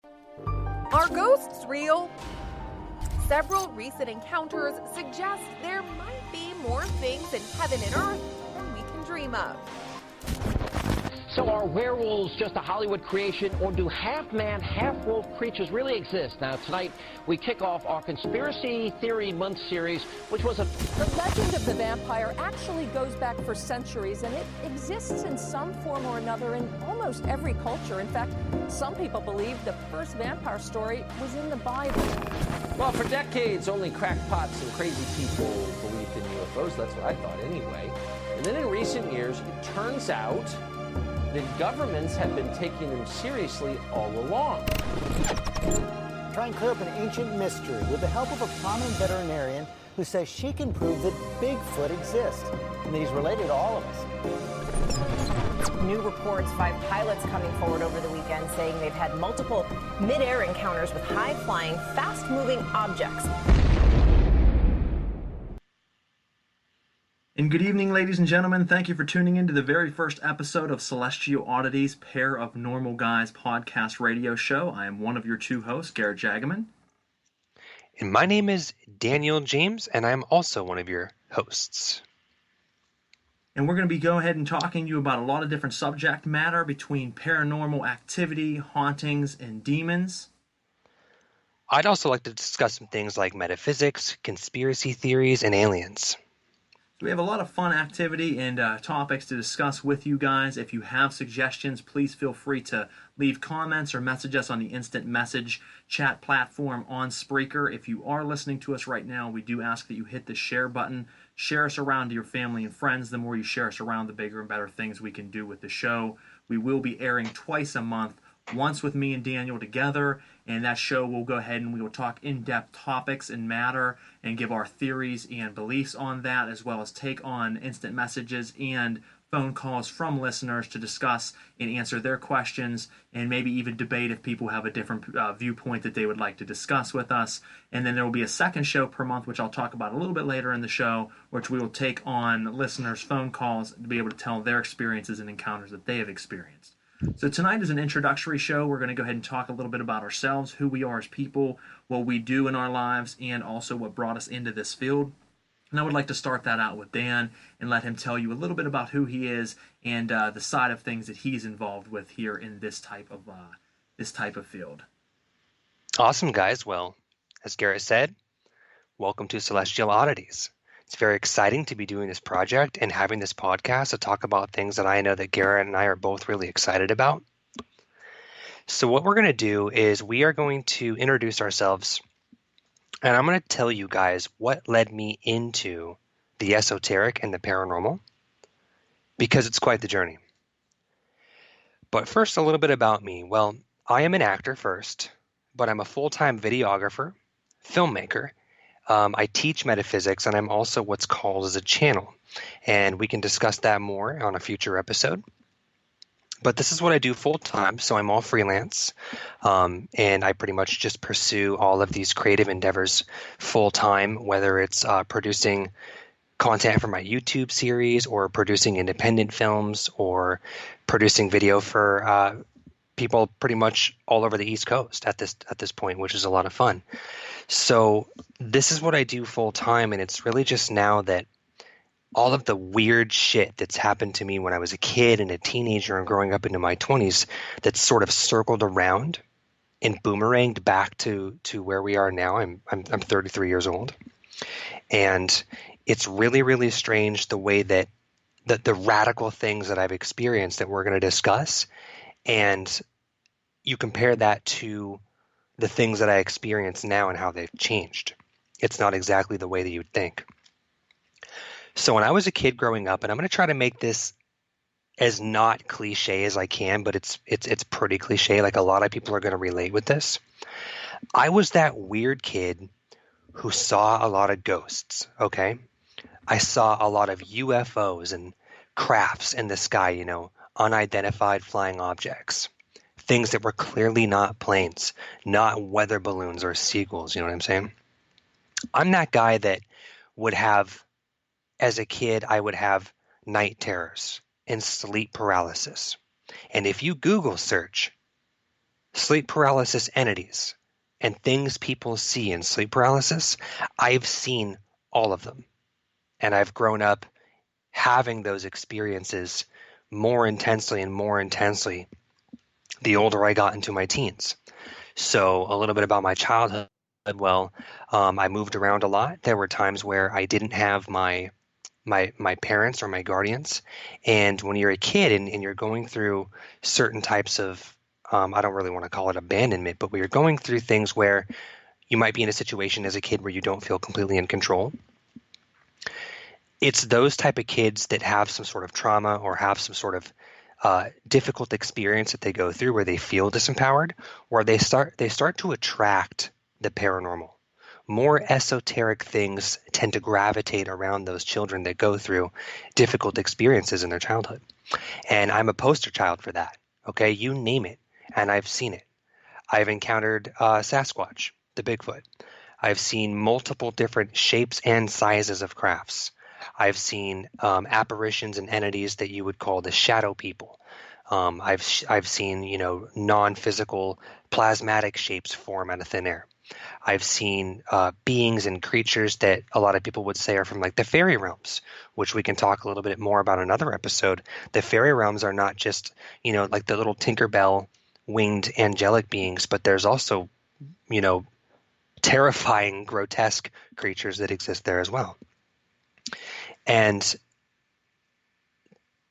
Are ghosts real? Several recent encounters suggest there might be more things in heaven and earth than we can dream of. So are werewolves just a Hollywood creation, or do half-man, half-wolf creatures really exist? Now, tonight, we kick off our Conspiracy Theory Month series, which was a... The legend of the vampire actually goes back for centuries, and it exists in some form or another in almost every culture. In fact, some people believe the first vampire story was in the Bible. Well, for decades, only crackpots and crazy people believed in UFOs. That's what I thought anyway. And then in recent years, it turns out that governments have been taking them seriously all along. Try and clear up an ancient mystery with the help of a prominent veterinarian who says she can prove that Bigfoot exists and that he's related to all of us. New reports, 5 pilots coming forward over the weekend saying they've had multiple mid-air encounters with high-flying, fast-moving objects. And good evening, ladies and gentlemen. Thank you for tuning in to the very first episode of Celestial Oddities, Pair of Normal Guys podcast radio show. I am one of your two hosts, Garrett Jagaman. And my name is Daniel James, and I'm also one of your hosts. And we're going to be going ahead and talking to you about a lot of different subject matter between paranormal activity, hauntings, and demons. I'd also like to discuss some things like metaphysics, conspiracy theories, and aliens. We have a lot of fun activity and topics to discuss with you guys. If you have suggestions, please feel free to leave comments or message us on the instant message chat platform on Spreaker. If you are listening to us right now, we do ask that you hit the share button. Share us around to your family and friends. The more you share us around, the bigger and better things we can do with the show. We will be airing twice a month, once with me and Daniel together, and that show will go ahead and we will talk in-depth topics and matter and give our theories and beliefs on that, as well as take on instant messages and phone calls from listeners to discuss and answer their questions, and maybe even debate if people have a different viewpoint that they would like to discuss with us. And then there will be a second show per month, which I'll talk about a little bit later in the show, which we will take on listeners' phone calls to be able to tell their experiences and encounters that they have experienced. So tonight is an introductory show. We're going to go ahead and talk a little bit about ourselves, who we are as people, what we do in our lives, and also what brought us into this field. And I would like to start that out with Dan and let him tell you a little bit about who he is and the side of things that he's involved with here in this type of field. Awesome, guys. Well, as Garrett said, welcome to Celestial Oddities. It's very exciting to be doing this project and having this podcast to talk about things that I know that Garrett and I are both really excited about. So what we're going to do is we are going to introduce ourselves, and I'm going to tell you guys what led me into the esoteric and the paranormal, because it's quite the journey. But first, a little bit about me. Well, I am an actor first, but I'm a full-time videographer, filmmaker. I teach metaphysics, and I'm also what's called as a channel, and we can discuss that more on a future episode. But this is what I do full-time, so I'm all freelance, and I pretty much just pursue all of these creative endeavors full-time, whether it's producing content for my YouTube series or producing independent films or producing video for people pretty much all over the East Coast at this point, which is a lot of fun. So this is what I do full time, and it's really just now that all of the weird shit that's happened to me when I was a kid and a teenager and growing up into my 20s that's sort of circled around and boomeranged back to where we are now. I'm 33 years old, and it's really, really strange the way that the radical things that I've experienced that we're going to discuss, and you compare that to the things that I experience now and how they've changed. It's not exactly the way that you'd think. So when I was a kid growing up, and I'm going to try to make this as not cliche as I can, but it's pretty cliche. Like a lot of people are going to relate with this. I was that weird kid who saw a lot of ghosts, okay? I saw a lot of UFOs and crafts in the sky, unidentified flying objects. Things that were clearly not planes, not weather balloons or seagulls, you know what I'm saying? I'm that guy that would have, as a kid, I would have night terrors and sleep paralysis. And if you Google search sleep paralysis entities and things people see in sleep paralysis, I've seen all of them. And I've grown up having those experiences more intensely and more intensely the older I got into my teens. So a little bit about my childhood. Well, I moved around a lot. There were times where I didn't have my parents or my guardians. And when you're a kid and you're going through certain types of, I don't really want to call it abandonment, but when you're going through things where you might be in a situation as a kid where you don't feel completely in control, it's those type of kids that have some sort of trauma or have some sort of difficult experience that they go through where they feel disempowered, where they start to attract the paranormal. More esoteric things tend to gravitate around those children that go through difficult experiences in their childhood. And I'm a poster child for that. Okay, you name it, and I've seen it. I've encountered Sasquatch, the Bigfoot. I've seen multiple different shapes and sizes of crafts. I've seen apparitions and entities that you would call the shadow people. I've seen non-physical plasmatic shapes form out of thin air. I've seen beings and creatures that a lot of people would say are from like the fairy realms, which we can talk a little bit more about in another episode. The fairy realms are not just like the little Tinkerbell winged angelic beings, but there's also terrifying, grotesque creatures that exist there as well. And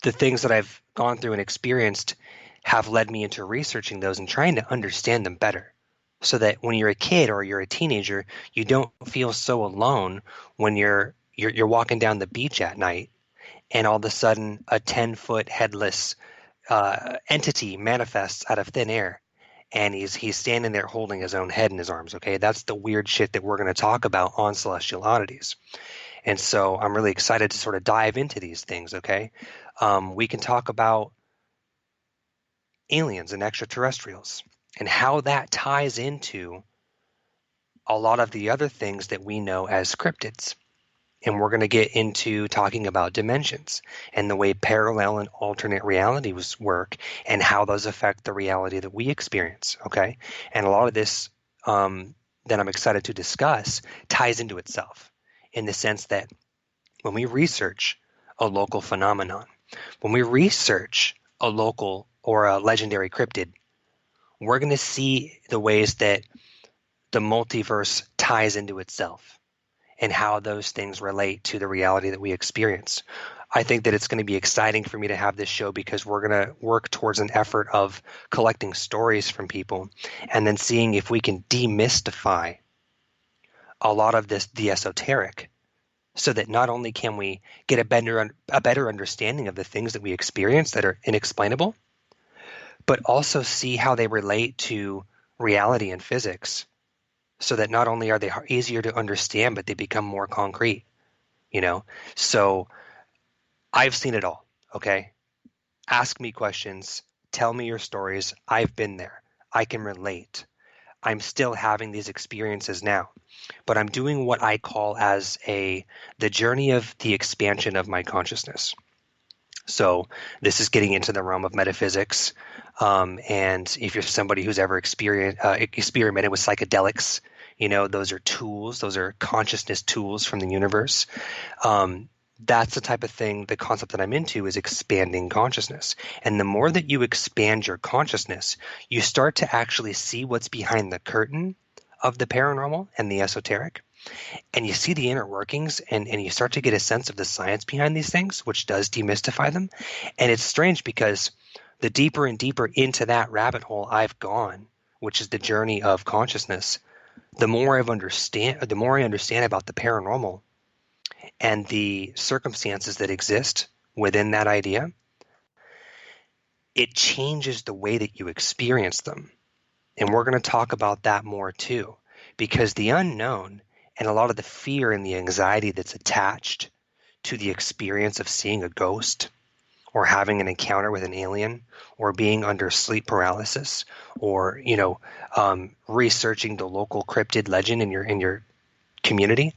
the things that I've gone through and experienced have led me into researching those and trying to understand them better, so that when you're a kid or you're a teenager, you don't feel so alone when you're walking down the beach at night and all of a sudden a 10-foot headless entity manifests out of thin air. And he's standing there holding his own head in his arms, okay? That's the weird shit that we're going to talk about on Celestial Oddities. And so I'm really excited to sort of dive into these things, okay? We can talk about aliens and extraterrestrials and how that ties into a lot of the other things that we know as cryptids. And we're going to get into talking about dimensions and the way parallel and alternate realities work and how those affect the reality that we experience, okay? And a lot of this that I'm excited to discuss ties into itself in the sense that when we research a local phenomenon, when we research a local or a legendary cryptid, we're going to see the ways that the multiverse ties into itself and how those things relate to the reality that we experience. I think that it's going to be exciting for me to have this show because we're going to work towards an effort of collecting stories from people and then seeing if we can demystify a lot of the esoteric, so that not only can we get a better understanding of the things that we experience that are inexplainable, but also see how they relate to reality and physics, so that not only are they easier to understand, but they become more concrete, So I've seen it all, okay? Ask me questions. Tell me your stories. I've been there. I can relate. I'm still having these experiences now, but I'm doing what I call as the journey of the expansion of my consciousness. So this is getting into the realm of metaphysics. And if you're somebody who's ever experimented with psychedelics, those are tools, those are consciousness tools from the universe. That's the type of thing, the concept that I'm into is expanding consciousness. And the more that you expand your consciousness, you start to actually see what's behind the curtain of the paranormal and the esoteric. And you see the inner workings and you start to get a sense of the science behind these things, which does demystify them. And it's strange because the deeper and deeper into that rabbit hole I've gone, which is the journey of consciousness, the more I understand about the paranormal and the circumstances that exist within that idea, it changes the way that you experience them. And we're going to talk about that more too, because the unknown and a lot of the fear and the anxiety that's attached to the experience of seeing a ghost or having an encounter with an alien or being under sleep paralysis or, researching the local cryptid legend in your community,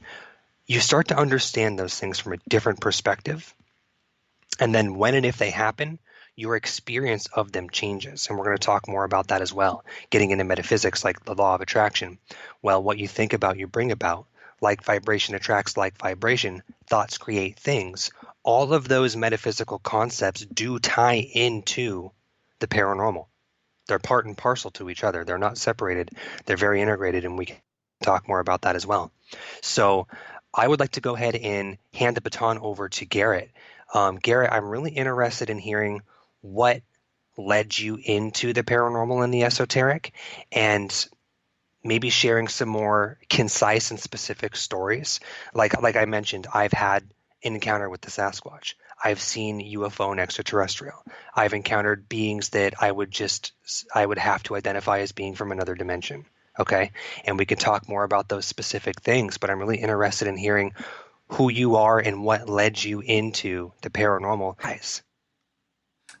you start to understand those things from a different perspective. And then when and if they happen, your experience of them changes. And we're going to talk more about that as well, getting into metaphysics like the law of attraction. Well, what you think about, you bring about. Like vibration attracts like vibration, thoughts create things. All of those metaphysical concepts do tie into the paranormal. They're part and parcel to each other. They're not separated. They're very integrated, and we can talk more about that as well. So I would like to go ahead and hand the baton over to Garrett. Garrett, I'm really interested in hearing what led you into the paranormal and the esoteric, and maybe sharing some more concise and specific stories. Like I mentioned, I've had an encounter with the Sasquatch. I've seen UFO and extraterrestrial. I've encountered beings that I would have to identify as being from another dimension. Okay. And we can talk more about those specific things, but I'm really interested in hearing who you are and what led you into the paranormal. Guys,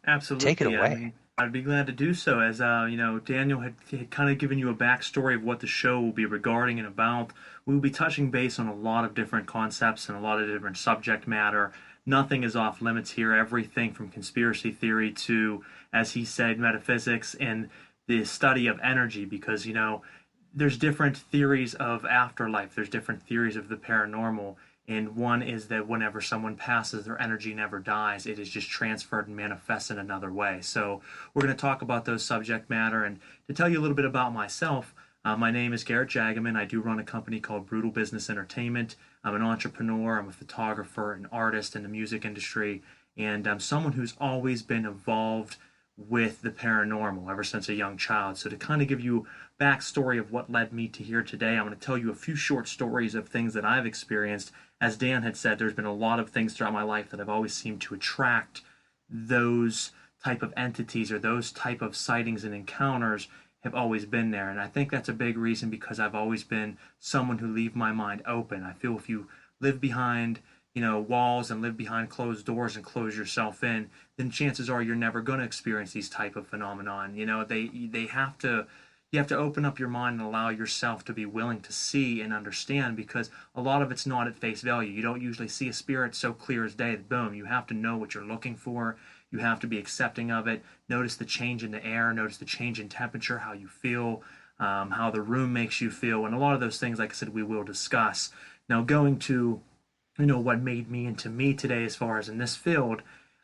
Absolutely. take it away. I mean, I'd be glad to do so. As Daniel had kind of given you a backstory of what the show will be regarding and about. We'll be touching base on a lot of different concepts and a lot of different subject matter. Nothing is off limits here. Everything from conspiracy theory to, as he said, metaphysics and the study of energy, because, there's different theories of afterlife. There's different theories of the paranormal. And one is that whenever someone passes, their energy never dies. It is just transferred and manifests in another way. So we're going to talk about those subject matter. And to tell you a little bit about myself, my name is Garrett Jagaman. I do run a company called Brutal Business Entertainment. I'm an entrepreneur. I'm a photographer, an artist in the music industry. And I'm someone who's always been involved with the paranormal ever since a young child. So to kind of give you backstory of what led me to here today, I'm going to tell you a few short stories of things that I've experienced. As Dan had said, there's been a lot of things throughout my life that have always seemed to attract those type of entities, or those type of sightings and encounters have always been there. And I think that's a big reason, because I've always been someone who leave my mind open. I feel if you live behind walls and live behind closed doors and close yourself in, then chances are you're never going to experience these type of phenomenon. They have to, you have to open up your mind and allow yourself to be willing to see and understand, because a lot of it's not at face value. You don't usually see a spirit so clear as day that boom, you have to know what you're looking for. You have to be accepting of it. Notice the change in the air, notice the change in temperature, how you feel, how the room makes you feel, and a lot of those things, like I said, we will discuss. Now, going to what made me into me today as far as in this field,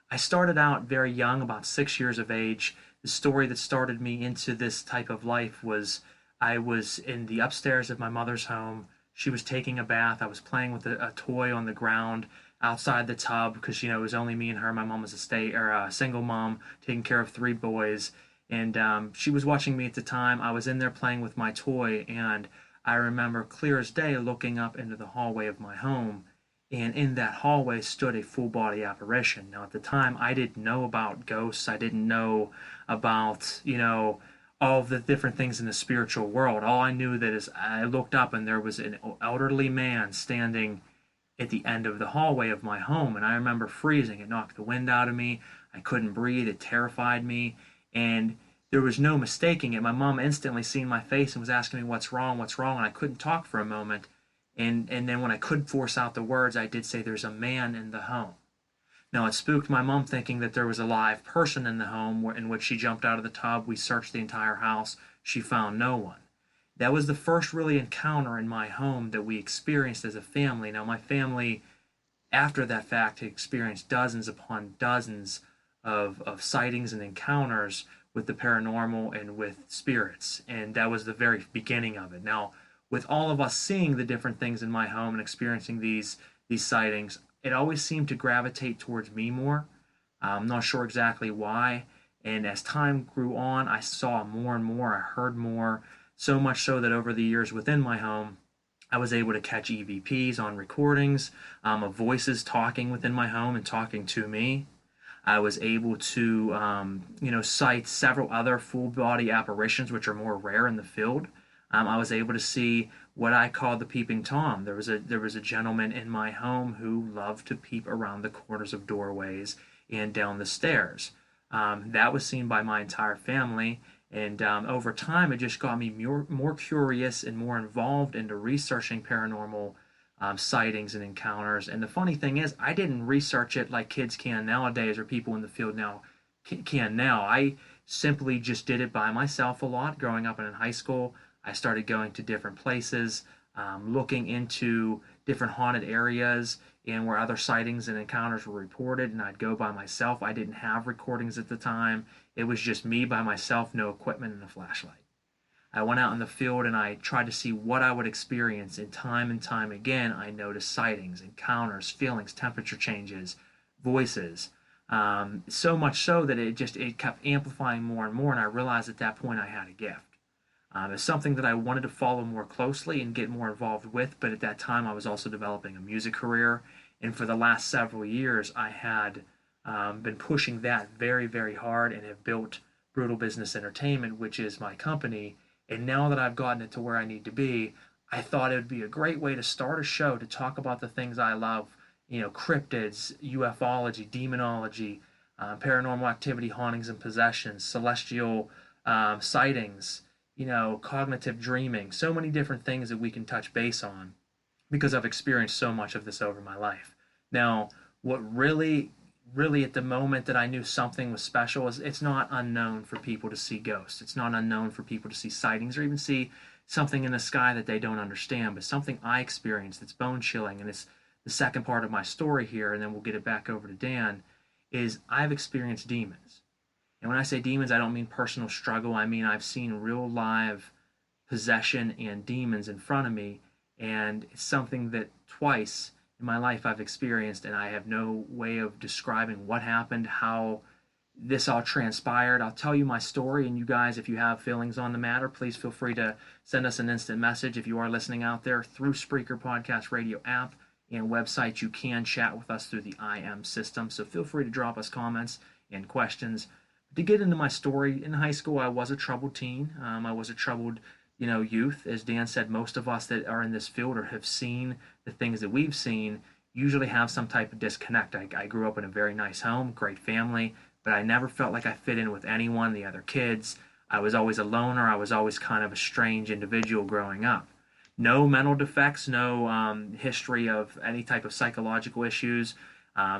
I started out very young, about 6 years of age. The story that started me into this type of life was I was in the upstairs of my mother's home. She was taking a bath. I was playing with a toy on the ground outside the tub, because it was only me and her. My mom was a single mom taking care of 3 boys, and she was watching me at the time. I was in there playing with my toy, and I remember clear as day looking up into the hallway of my home. And in that hallway stood a full-body apparition. Now, at the time, I didn't know about ghosts. I didn't know about, all of the different things in the spiritual world. All I knew that is I looked up and there was an elderly man standing at the end of the hallway of my home. And I remember freezing. It knocked the wind out of me. I couldn't breathe. It terrified me. And there was no mistaking it. My mom instantly seen my face and was asking me, what's wrong? And I couldn't talk for a moment. And then when I could force out the words, I did say, there's a man in the home. Now, it spooked my mom, thinking that there was a live person in the home, in which she jumped out of the tub. We searched the entire house. She found no one. That was the first really encounter in my home that we experienced as a family. Now, my family, after that fact, had experienced dozens upon dozens of sightings and encounters with the paranormal and with spirits. And that was the very beginning of it. Now, with all of us seeing the different things in my home and experiencing these sightings, it always seemed to gravitate towards me more. I'm not sure exactly why. And as time grew on, I saw more and more. I heard more, so much so that over the years within my home, I was able to catch EVPs on recordings of voices talking within my home and talking to me. I was able to, cite several other full-body apparitions, which are more rare in the field. I was able to see what I call the peeping Tom. There was a gentleman in my home who loved to peep around the corners of doorways and down the stairs. That was seen by my entire family, and over time it just got me more curious and more involved into researching paranormal sightings and encounters. And the funny thing is, I didn't research it like kids can nowadays, or people in the field now can now. I simply just did it by myself a lot. Growing up in high school, I started going to different places, looking into different haunted areas and where other sightings and encounters were reported, and I'd go by myself. I didn't have recordings at the time. It was just me by myself, no equipment and a flashlight. I went out in the field and I tried to see what I would experience, and time again, I noticed sightings, encounters, feelings, temperature changes, voices. So much so that it kept amplifying more and more, and I realized at that point I had a gift. It's something that I wanted to follow more closely and get more involved with, but at that time I was also developing a music career, and for the last several years I had been pushing that very, very hard and have built Brutal Business Entertainment, which is my company. And now that I've gotten it to where I need to be, I thought it would be a great way to start a show to talk about the things I love, cryptids, ufology, demonology, paranormal activity, hauntings and possessions, celestial sightings, cognitive dreaming, so many different things that we can touch base on because I've experienced so much of this over my life. Now, what really at the moment that I knew something was special is it's not unknown for people to see ghosts. It's not unknown for people to see sightings or even see something in the sky that they don't understand, but something I experienced that's bone chilling, and it's the second part of my story here, and then we'll get it back over to Dan, is I've experienced demons. And when I say demons, I don't mean personal struggle. I mean I've seen real live possession and demons in front of me, and it's something that twice in my life I've experienced, and I have no way of describing what happened, how this all transpired. I'll tell you my story, and you guys, if you have feelings on the matter, please feel free to send us an instant message. If you are listening out there through Spreaker Podcast Radio app and website, you can chat with us through the IM system, so feel free to drop us comments and questions. To get into my story, in high school I was a troubled teen. I was a troubled youth. As Dan said, most of us that are in this field or have seen the things that we've seen usually have some type of disconnect. I grew up in a very nice home, great family, but I never felt like I fit in with anyone, the other kids. I was always a loner. I was always kind of a strange individual growing up. No mental defects, no history of any type of psychological issues.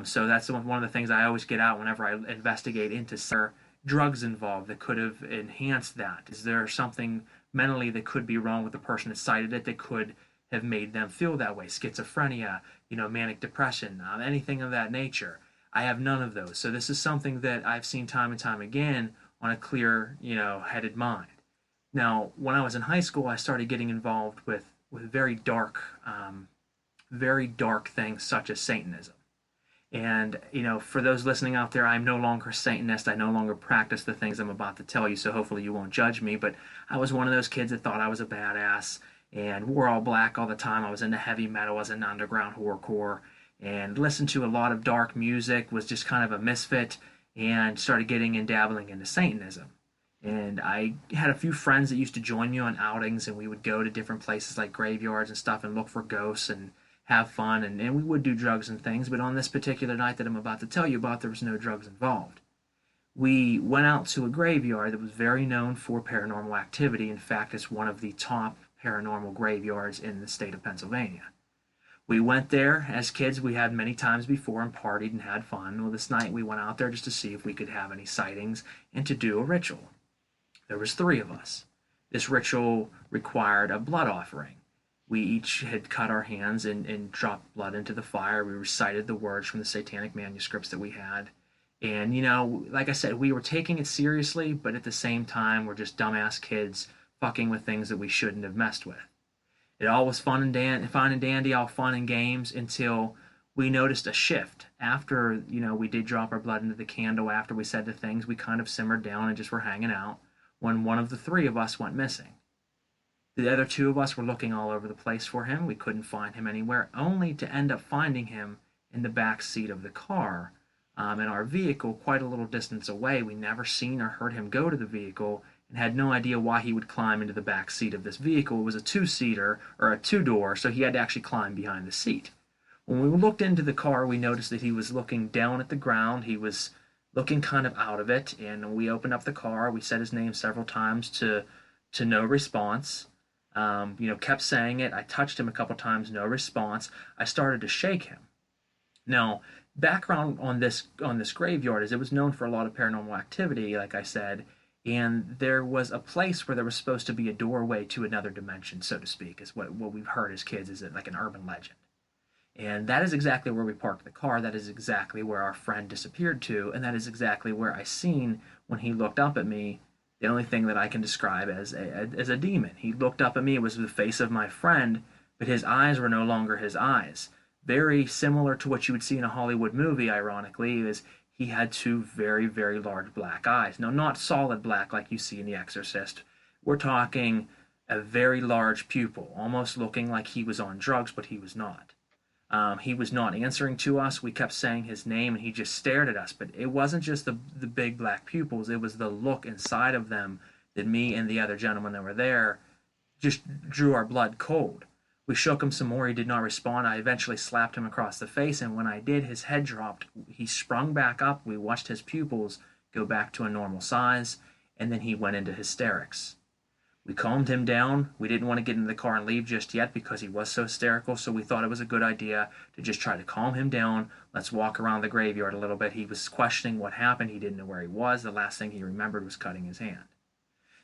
So that's one of the things I always get out whenever I investigate into drugs involved that could have enhanced that. Is there something mentally that could be wrong with the person that cited it that could have made them feel that way? Schizophrenia, manic depression, anything of that nature. I have none of those. So this is something that I've seen time and time again on a clear, headed mind. Now, when I was in high school, I started getting involved with very dark things such as Satanism. And, for those listening out there, I'm no longer a Satanist. I no longer practice the things I'm about to tell you, so hopefully you won't judge me. But I was one of those kids that thought I was a badass and wore all black all the time. I was into heavy metal, I was into underground horrorcore, and listened to a lot of dark music, was just kind of a misfit, and started getting and dabbling into Satanism. And I had a few friends that used to join me on outings, and we would go to different places like graveyards and stuff and look for ghosts and have fun, and we would do drugs and things, but on this particular night that I'm about to tell you about, there was no drugs involved. We went out to a graveyard that was very known for paranormal activity. In fact, it's one of the top paranormal graveyards in the state of Pennsylvania. We went there as kids. We had many times before and partied and had fun. Well, this night we went out there just to see if we could have any sightings and to do a ritual. There was 3 of us. This ritual required a blood offering. We each had cut our hands and dropped blood into the fire. We recited the words from the satanic manuscripts that we had. And, like I said, we were taking it seriously, but at the same time, we're just dumbass kids fucking with things that we shouldn't have messed with. It all was fun and dandy, all fun and games, until we noticed a shift. After, we did drop our blood into the candle, after we said the things, we kind of simmered down and just were hanging out, when one of the 3 of us went missing. The other 2 of us were looking all over the place for him. We couldn't find him anywhere, only to end up finding him in the back seat of the car in our vehicle, quite a little distance away. We never seen or heard him go to the vehicle and had no idea why he would climb into the back seat of this vehicle. It was a 2-seater or a 2-door, so he had to actually climb behind the seat. When we looked into the car, we noticed that he was looking down at the ground. He was looking kind of out of it, and we opened up the car. We said his name several times to no response. Kept saying it. I touched him a couple times, no response. I started to shake him. Now, Background on this graveyard is it was known for a lot of paranormal activity, like I said, and there was a place where there was supposed to be a doorway to another dimension, so to speak, is what we've heard as kids, is it like an urban legend. And that is exactly where we parked the car. That is exactly where our friend disappeared to, and that is exactly where I seen when he looked up at me. The only thing that I can describe as a demon. He looked up at me. It was the face of my friend, but his eyes were no longer his eyes. Very similar to what you would see in a Hollywood movie, ironically, is he had two very, very large black eyes. Now, not solid black like you see in The Exorcist. We're talking a very large pupil, almost looking like he was on drugs, but he was not. He was not answering to us. We kept saying his name, and he just stared at us. But it wasn't just the big black pupils. It was the look inside of them that me and the other gentleman that were there just drew our blood cold. We shook him some more. He did not respond. I eventually slapped him across the face, and when I did, his head dropped. He sprung back up. We watched his pupils go back to a normal size, and then he went into hysterics. We calmed him down. We didn't want to get into the car and leave just yet because he was so hysterical, so we thought it was a good idea to just try to calm him down. Let's walk around the graveyard a little bit. He was questioning what happened. He didn't know where he was. The last thing he remembered was cutting his hand.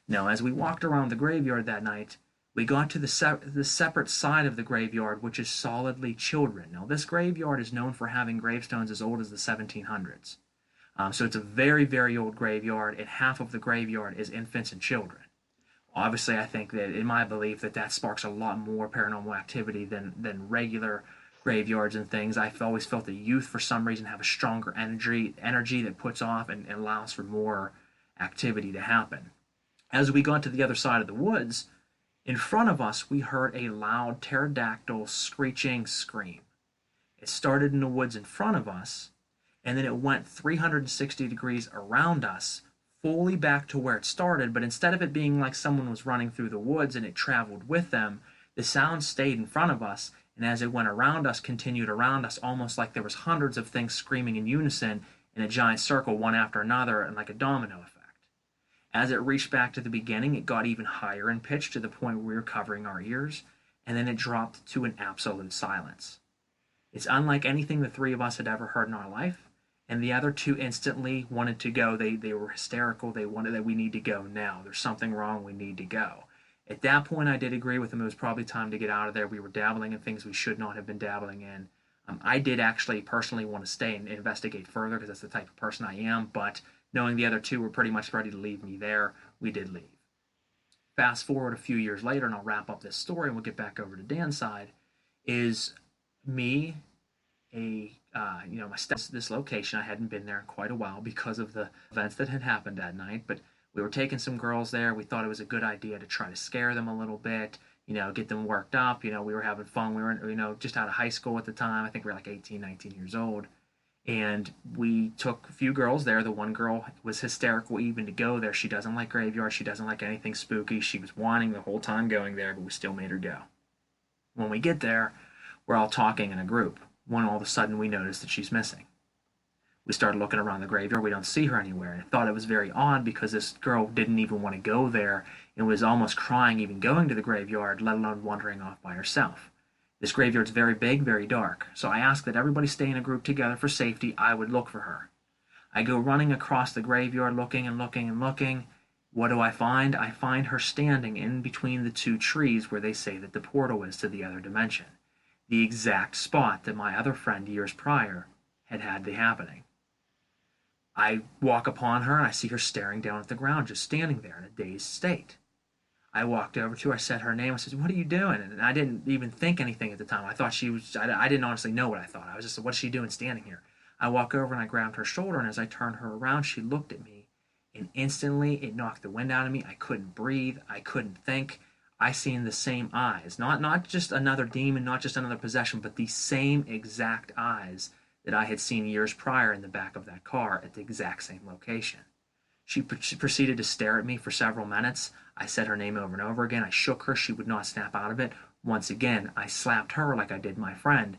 Now, as we walked around the graveyard that night, we got to the separate side of the graveyard, which is solidly children. Now, this graveyard is known for having gravestones as old as the 1700s. So it's a very, very old graveyard, and half of the graveyard is infants and children. Obviously, I think that, in my belief, that sparks a lot more paranormal activity than regular graveyards and things. I've always felt that youth, for some reason, have a stronger energy that puts off and allows for more activity to happen. As we got to the other side of the woods, in front of us, we heard a loud pterodactyl screeching scream. It started in the woods in front of us, and then it went 360 degrees around us, fully back to where it started, but instead of it being like someone was running through the woods and it traveled with them, the sound stayed in front of us, and as it went around us, continued around us, almost like there was hundreds of things screaming in unison in a giant circle, one after another, and like a domino effect. As it reached back to the beginning, it got even higher in pitch to the point where we were covering our ears, and then it dropped to an absolute silence. It's unlike anything the three of us had ever heard in our life. And the other two instantly wanted to go. They were hysterical. They wanted that we need to go now. There's something wrong. We need to go. At that point, I did agree with them. It was probably time to get out of there. We were dabbling in things we should not have been dabbling in. I did actually personally want to stay and investigate further because that's the type of person I am. But knowing the other two were pretty much ready to leave me there, we did leave. Fast forward a few years later, and I'll wrap up this story, and we'll get back over to Dan's side, is me, this location. I hadn't been there in quite a while because of the events that had happened that night, but we were taking some girls there. We thought it was a good idea to try to scare them a little bit, get them worked up. We were having fun. We were, just out of high school at the time. I think we were like 18, 19 years old. And we took a few girls there. The one girl was hysterical even to go there. She doesn't like graveyards. She doesn't like anything spooky. She was wanting the whole time going there, but we still made her go. When we get there, we're all talking in a group. When all of a sudden we notice that she's missing. We started looking around the graveyard. We don't see her anywhere. And I thought it was very odd because this girl didn't even want to go there and was almost crying even going to the graveyard, let alone wandering off by herself. This graveyard's very big, very dark. So I asked that everybody stay in a group together for safety. I would look for her. I go running across the graveyard looking and looking and looking. What do I find? I find her standing in between the two trees where they say that the portal is to the other dimension. The exact spot that my other friend years prior had the happening. I walk upon her and I see her staring down at the ground, just standing there in a dazed state. I walked over to her, I said her name, I said, "What are you doing?" And I didn't even think anything at the time. I thought I didn't honestly know what I thought. I was just, what's she doing standing here? I walk over and I grabbed her shoulder, and as I turned her around, she looked at me, and instantly it knocked the wind out of me. I couldn't breathe. I couldn't think. I seen the same eyes, not just another demon, not just another possession, but the same exact eyes that I had seen years prior in the back of that car at the exact same location. She proceeded to stare at me for several minutes. I said her name over and over again. I shook her. She would not snap out of it. Once again, I slapped her like I did my friend.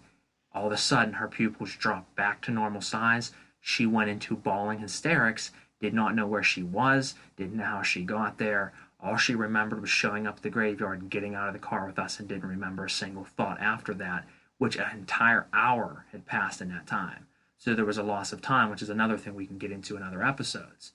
All of a sudden, her pupils dropped back to normal size. She went into bawling hysterics, did not know where she was, didn't know how she got there. All she remembered was showing up at the graveyard and getting out of the car with us, and didn't remember a single thought after that, which an entire hour had passed in that time. So there was a loss of time, which is another thing we can get into in other episodes.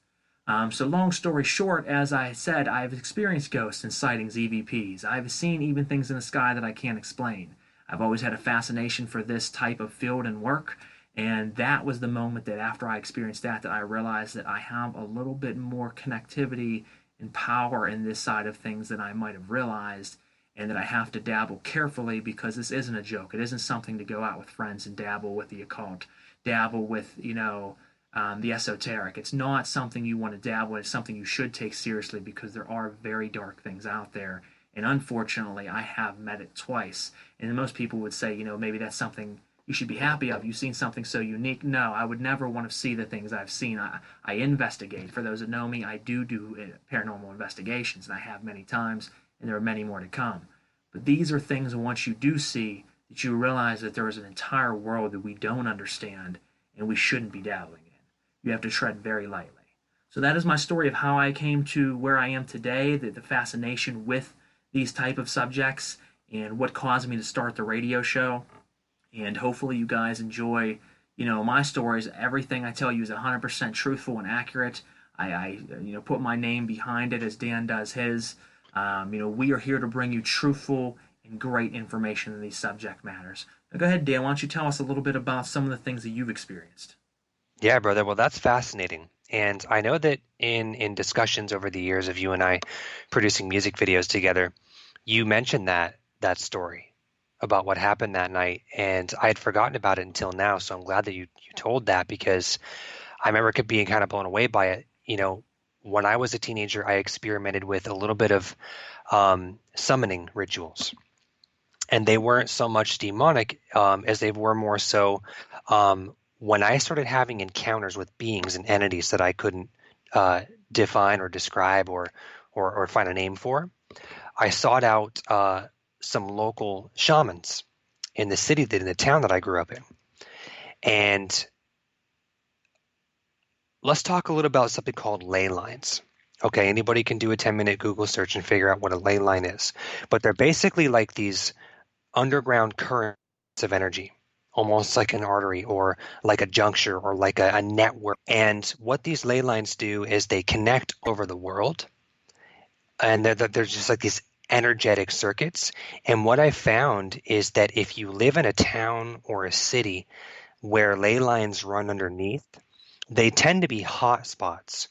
So long story short, as I said, I've experienced ghosts and sightings, EVPs. I've seen even things in the sky that I can't explain. I've always had a fascination for this type of field and work, and that was the moment that after I experienced that I realized that I have a little bit more connectivity and power in this side of things than I might have realized, and that I have to dabble carefully because this isn't a joke. It isn't something to go out with friends and dabble with the occult, dabble with, the esoteric. It's not something you want to dabble in. It's something you should take seriously because there are very dark things out there. And unfortunately, I have met it twice. And most people would say, maybe that's something you should be happy of. You've seen something so unique. No, I would never want to see the things I've seen. I investigate. For those that know me, I do paranormal investigations, and I have many times, and there are many more to come. But these are things once you do see that you realize that there is an entire world that we don't understand and we shouldn't be dabbling in. You have to tread very lightly. So that is my story of how I came to where I am today, the fascination with these type of subjects, and what caused me to start the radio show. And hopefully you guys enjoy, my stories. Everything I tell you is 100% truthful and accurate. I put my name behind it as Dan does his. We are here to bring you truthful and great information in these subject matters. Now go ahead, Dan, why don't you tell us a little bit about some of the things that you've experienced? Yeah, brother. Well, that's fascinating. And I know that in discussions over the years of you and I producing music videos together, you mentioned that story about what happened that night, and I had forgotten about it until now. So I'm glad that you told that, because I remember being kind of blown away by it. When I was a teenager, I experimented with a little bit of summoning rituals, and they weren't so much demonic as they were more so when I started having encounters with beings and entities that I couldn't define or describe or find a name for. I sought out some local shamans in the town that I grew up in. And let's talk a little about something called ley lines. Okay, anybody can do a 10-minute Google search and figure out what a ley line is. But they're basically like these underground currents of energy, almost like an artery or like a juncture or like a network. And what these ley lines do is they connect over the world. And they're just like these energetic circuits. And what I found is that if you live in a town or a city where ley lines run underneath, they tend to be hot spots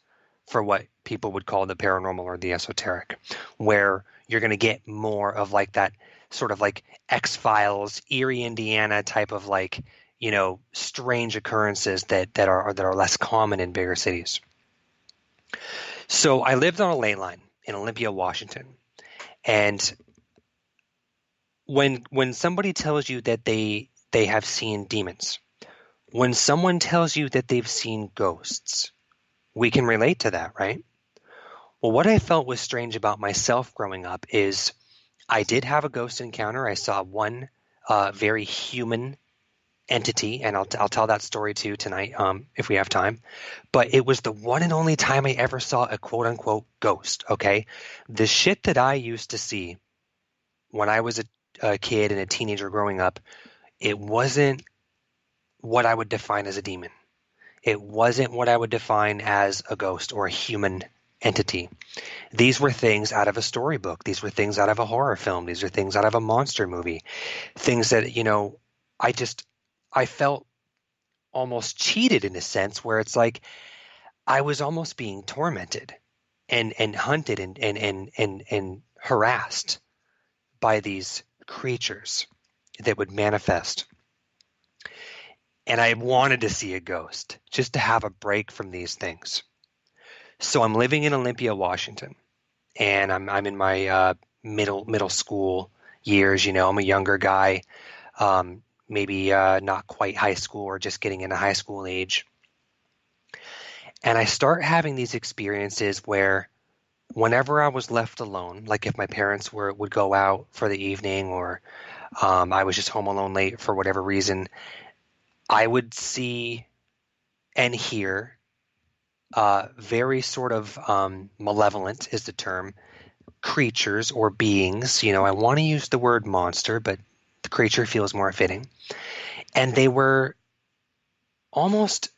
for what people would call the paranormal or the esoteric, where you're going to get more of like that sort of like X-Files, Erie, Indiana type of like, strange occurrences that are less common in bigger cities. So I lived on a ley line in Olympia, Washington. And when somebody tells you that they have seen demons, when someone tells you that they've seen ghosts, we can relate to that, right? Well, what I felt was strange about myself growing up is I did have a ghost encounter. I saw one very human entity, and I'll tell that story too tonight if we have time. But it was the one and only time I ever saw a quote-unquote ghost, okay? The shit that I used to see when I was a kid and a teenager growing up, it wasn't what I would define as a demon. It wasn't what I would define as a ghost or a human entity. These were things out of a storybook. These were things out of a horror film. These are things out of a monster movie. Things that, I felt almost cheated in a sense, where it's like I was almost being tormented and hunted and harassed by these creatures that would manifest. And I wanted to see a ghost just to have a break from these things. So I'm living in Olympia, Washington, and I'm in my middle school years. I'm a younger guy, maybe not quite high school or just getting into high school age. And I start having these experiences where whenever I was left alone, like if my parents would go out for the evening or I was just home alone late for whatever reason, I would see and hear very sort of malevolent is the term, creatures or beings. I want to use the word monster, but the creature feels more fitting. And they were almost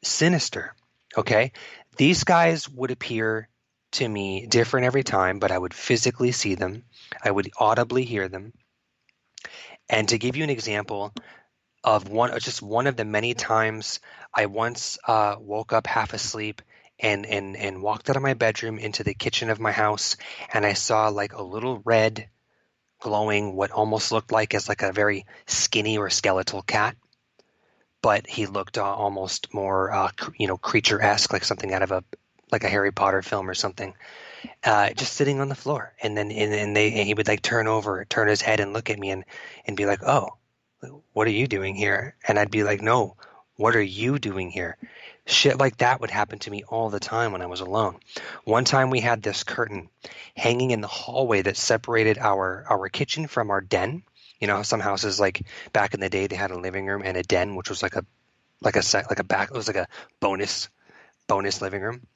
sinister. Okay. These guys would appear to me different every time, but I would physically see them. I would audibly hear them. And to give you an example of just one of the many times I once woke up half asleep and walked out of my bedroom into the kitchen of my house, and I saw like a little red glowing, what almost looked like as like a very skinny or skeletal cat, but he looked almost more creature-esque, like something out of a Harry Potter film or something, just sitting on the floor. And then he would like turn his head and look at me and be like, "Oh, what are you doing here?" And I'd be like, "No, what are you doing here?" Shit like that would happen to me all the time when I was alone. One time we had this curtain hanging in the hallway that separated our kitchen from our den. You know how some houses, like back in the day, they had a living room and a den, which was it was like a bonus living room.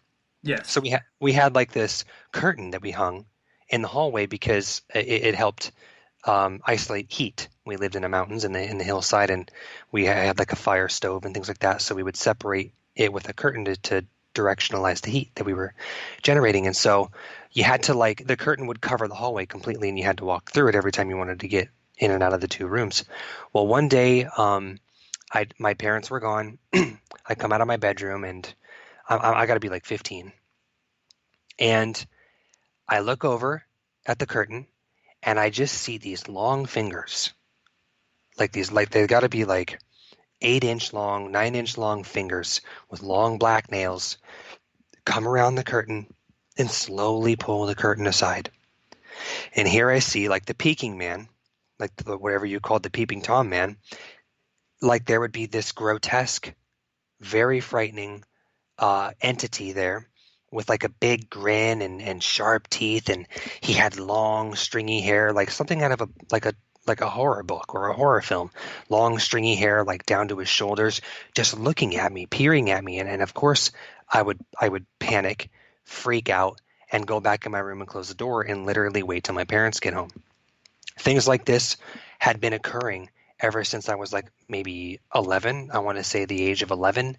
Yes. So we had like this curtain that we hung in the hallway because it helped isolate heat. We lived in the mountains in the hillside, and we had like a fire stove and things like that. So we would separate it with a curtain to directionalize the heat that we were generating. And so you had to the curtain would cover the hallway completely, and you had to walk through it every time you wanted to get in and out of the two rooms. Well, one day, my parents were gone. I come out of my bedroom, and I got to be like 15. And I look over at the curtain, and I just see these long fingers, they've got to be like 8-inch long, 9-inch long fingers with long black nails come around the curtain and slowly pull the curtain aside. And here I see like the peeking man, whatever you called the peeping Tom man, like there would be this grotesque, very frightening entity there with like a big grin and sharp teeth, and he had long stringy hair, like something out of a horror book or a horror film. Long stringy hair like down to his shoulders, just looking at me, peering at me, and of course I would panic, freak out, and go back in my room and close the door and literally wait till my parents get home. Things like this had been occurring ever since I was like maybe 11. I want to say the age of 11.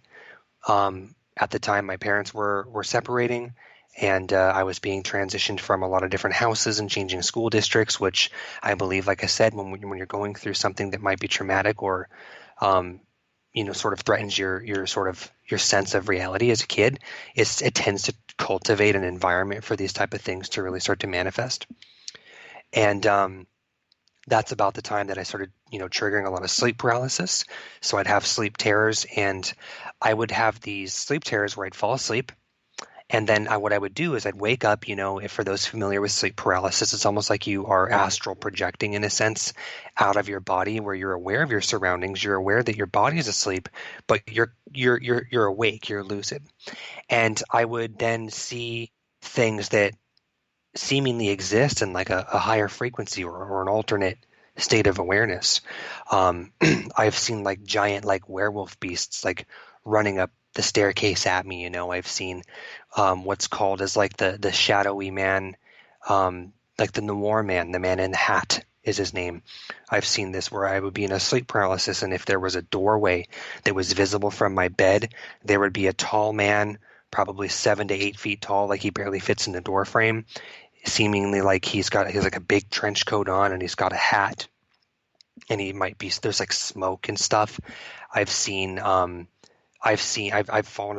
At the time, my parents were separating, and I was being transitioned from a lot of different houses and changing school districts, which I believe, like I said, when you're going through something that might be traumatic or, sort of threatens your sense of reality as a kid, it tends to cultivate an environment for these type of things to really start to manifest. And that's about the time that I started, triggering a lot of sleep paralysis. So I'd have sleep terrors, and I would have these sleep terrors where I'd fall asleep. And then what I would do is I'd wake up, if for those familiar with sleep paralysis, it's almost like you are astral projecting in a sense out of your body, where you're aware of your surroundings. You're aware that your body is asleep, but you're awake, you're lucid. And I would then see things that seemingly exist in like a higher frequency or an alternate state of awareness. I've seen like giant like werewolf beasts like running up the staircase at me. I've seen what's called as like the shadowy man, like the noir man, the man in the hat is his name. I've seen this where I would be in a sleep paralysis, and if there was a doorway that was visible from my bed, there would be a tall man, probably 7 to 8 feet tall, like he barely fits in the door frame, seemingly like he's like a big trench coat on, and he's got a hat, and there's like smoke and stuff. I've fallen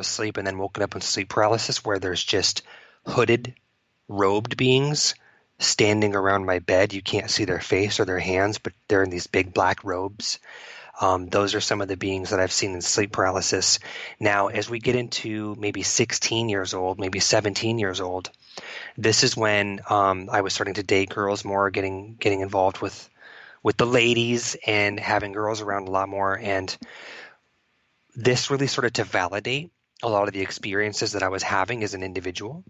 asleep and then woken up in sleep paralysis where there's just hooded, robed beings standing around my bed. You can't see their face or their hands, but they're in these big black robes. Those are some of the beings that I've seen in sleep paralysis. Now, as we get into maybe 16 years old, maybe 17 years old, this is when I was starting to date girls more, getting involved with the ladies and having girls around a lot more. And this really started to validate a lot of the experiences that I was having as an individual.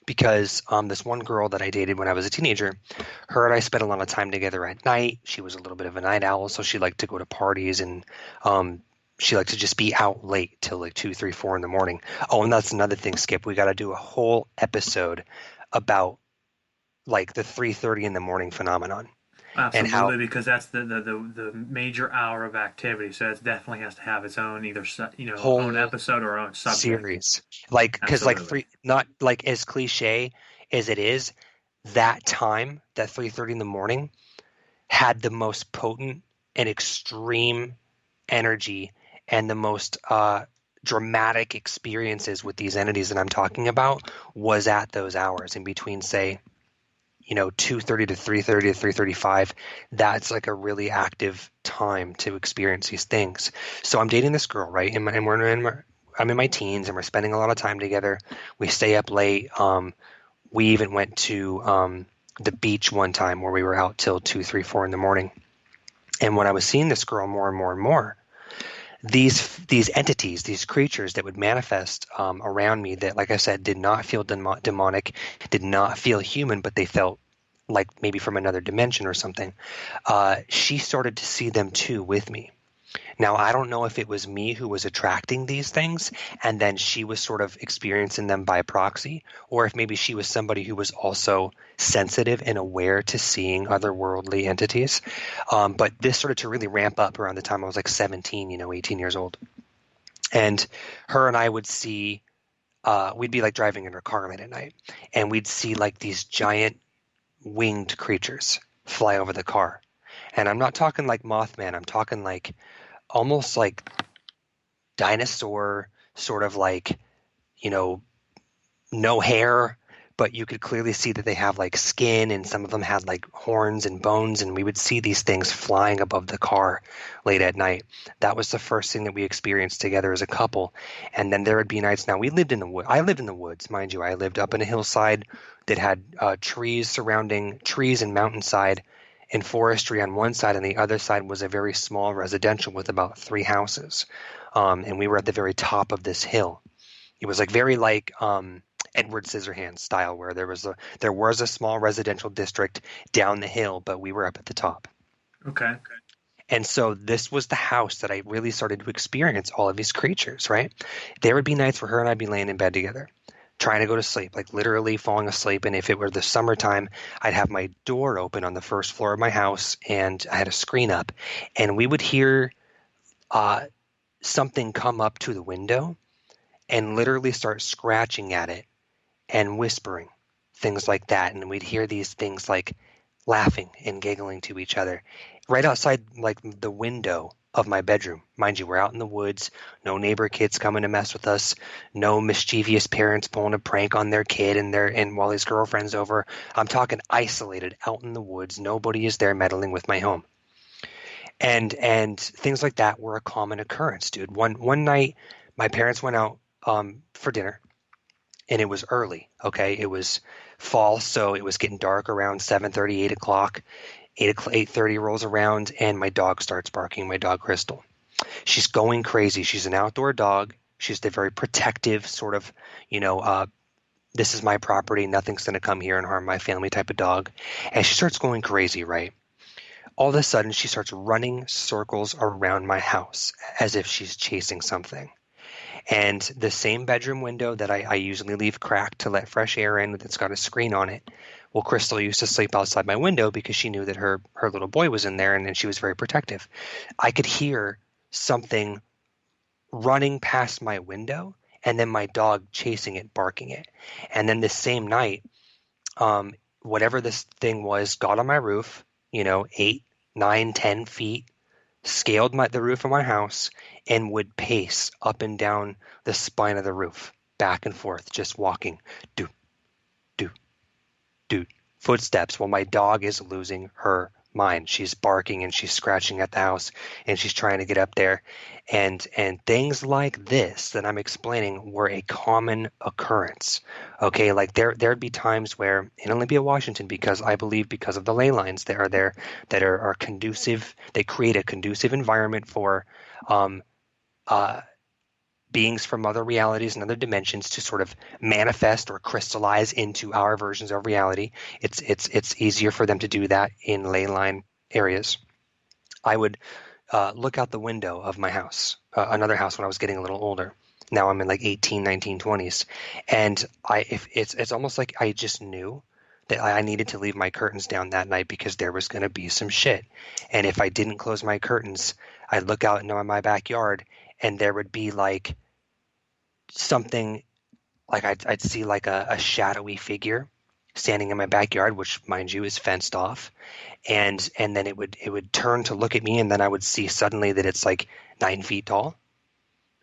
Because this one girl that I dated when I was a teenager, her and I spent a lot of time together at night. She was a little bit of a night owl, so she liked to go to parties, and she liked to just be out late till like 2, 3, 4 in the morning. Oh, and that's another thing, Skip. We got to do a whole episode about like the 3:30 in the morning phenomenon. and how Absolutely, because that's the major hour of activity. So it definitely has to have its own either own whole episode or own subject. series, like, because like Absolutely. not like as cliche as it is, that time, that 3:30 in the morning, had the most potent and extreme energy and the most dramatic experiences with these entities that I'm talking about was at those hours in between, say, 2:30 to 3:30 to 3:35. That's like a really active time to experience these things. So I'm dating this girl, right? And I'm in my teens, and we're spending a lot of time together. We stay up late. We even went to the beach one time where we were out till 2, 3, 4 in the morning. And when I was seeing this girl more and more and more, these entities, these creatures that would manifest around me that, like I said, did not feel demonic, did not feel human, but they felt like maybe from another dimension or something. She started to see them too with me. Now, I don't know if it was me who was attracting these things and then she was sort of experiencing them by proxy, or if maybe she was somebody who was also sensitive and aware to seeing otherworldly entities. But this started to really ramp up around the time I was like 17, 18 years old. And her and I would see, we'd be like driving in her car late at night, and we'd see like these giant winged creatures fly over the car. And I'm not talking like Mothman, I'm talking like almost like dinosaur, sort of like, no hair, but you could clearly see that they have like skin, and some of them had like horns and bones, and we would see these things flying above the car late at night. That was the first thing that we experienced together as a couple. And then there would be nights. Now, I lived in the woods, mind you. I lived up in a hillside that had trees surrounding, trees and mountainside and forestry on one side, and the other side was a very small residential with about 3 houses. And we were at the very top of this hill. It was like very like Edward Scissorhands style, where there was a small residential district down the hill, but we were up at the top. Okay. And so this was the house that I really started to experience all of these creatures, right? There would be nights where her and I'd be laying in bed together, trying to go to sleep, like literally falling asleep. And if it were the summertime, I'd have my door open on the first floor of my house, and I had a screen up, and we would hear something come up to the window and literally start scratching at it and whispering, things like that. And we'd hear these things like laughing and giggling to each other right outside like the window of my bedroom. Mind you, we're out in the woods, no neighbor kids coming to mess with us, no mischievous parents pulling a prank on their kid and while his girlfriend's over. I'm talking isolated out in the woods. Nobody is there meddling with my home. And things like that were a common occurrence, dude. One night my parents went out for dinner, and it was early. Okay, it was fall, so it was getting dark around 7:30, 8 o'clock. 8:30 rolls around, and my dog starts barking. My dog Crystal, she's going crazy. She's an outdoor dog. She's the very protective sort of, this is my property, nothing's going to come here and harm my family type of dog. And she starts going crazy, right? All of a sudden, she starts running circles around my house as if she's chasing something. And the same bedroom window that I usually leave cracked to let fresh air in, that's got a screen on it. Well, Crystal used to sleep outside my window because she knew that her little boy was in there, and she was very protective. I could hear something running past my window, and then my dog chasing it, barking it. And then this same night, whatever this thing was, got on my roof, 8, 9, 10 feet, scaled the roof of my house, and would pace up and down the spine of the roof, back and forth, just walking, do, footsteps, while my dog is losing her mind. She's barking and she's scratching at the house, and she's trying to get up there. And things like this that I'm explaining were a common occurrence. Okay, like there'd be times where in Olympia, Washington, because I believe because of the ley lines that are there that are conducive, they create a conducive environment for beings from other realities and other dimensions to sort of manifest or crystallize into our versions of reality. It's easier for them to do that in ley line areas. I would look out the window of my house, another house when I was getting a little older. Now I'm in like 18, 19, 20s. And it's almost like I just knew that I needed to leave my curtains down that night because there was going to be some shit. And if I didn't close my curtains, I'd look out into my backyard and there would be like something, like I'd see like a shadowy figure standing in my backyard, which mind you is fenced off. And then it would turn to look at me, and then I would see suddenly that it's like 9 feet tall.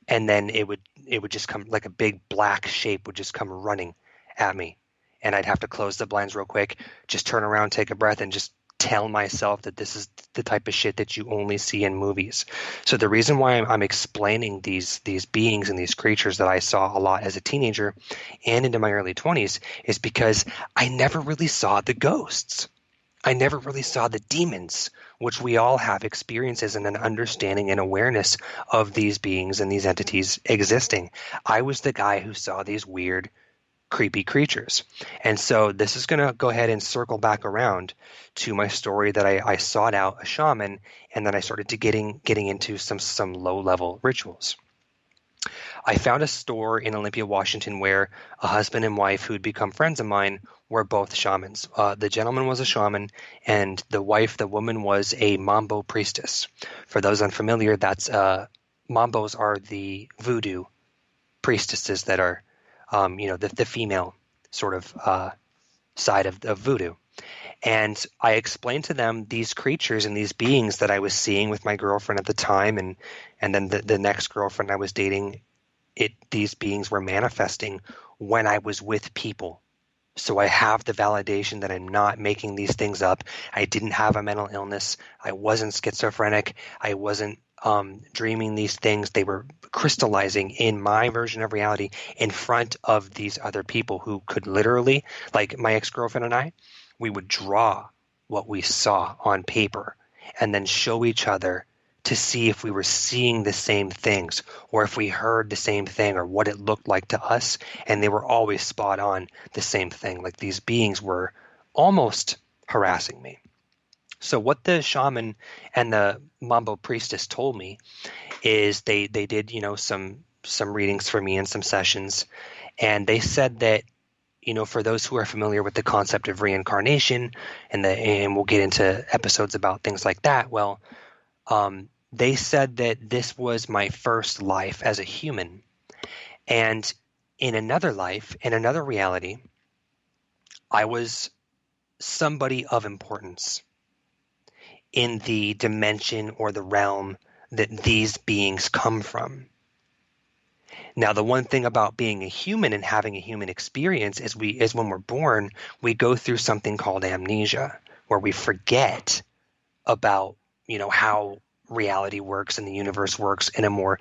And then it would just come, like a big black shape would just come running at me. And I'd have to close the blinds real quick, just turn around, take a breath, and just tell myself that this is the type of shit that you only see in movies. So the reason why I'm explaining these beings and these creatures that I saw a lot as a teenager and into my early 20s is because I never really saw the ghosts. I never really saw the demons, which we all have experiences and an understanding and awareness of these beings and these entities existing. I was the guy who saw these weird, creepy creatures. And so this is going to go ahead and circle back around to my story that I sought out a shaman, and then I started to getting into some low-level rituals. I found a store in Olympia, Washington, where a husband and wife who'd become friends of mine were both shamans. The gentleman was a shaman, and the woman was a mambo priestess. For those unfamiliar, that's mambos are the voodoo priestesses that are the female sort of side of voodoo. And I explained to them these creatures and these beings that I was seeing with my girlfriend at the time, and then the next girlfriend I was dating, these beings were manifesting when I was with people. So I have the validation that I'm not making these things up. I didn't have a mental illness. I wasn't schizophrenic. I wasn't dreaming these things. They were crystallizing in my version of reality in front of these other people who could literally, like my ex-girlfriend and I, we would draw what we saw on paper and then show each other to see if we were seeing the same things or if we heard the same thing or what it looked like to us. And they were always spot on the same thing. Like these beings were almost harassing me. So what the shaman and the mambo priestess told me is they did, some readings for me and some sessions. And they said that, for those who are familiar with the concept of reincarnation and we'll get into episodes about things like that. Well, they said that this was my first life as a human. And in another life, in another reality, I was somebody of importance in the dimension or the realm that these beings come from. Now, the one thing about being a human and having a human experience is when we're born, we go through something called amnesia, where we forget about, how reality works and the universe works in a more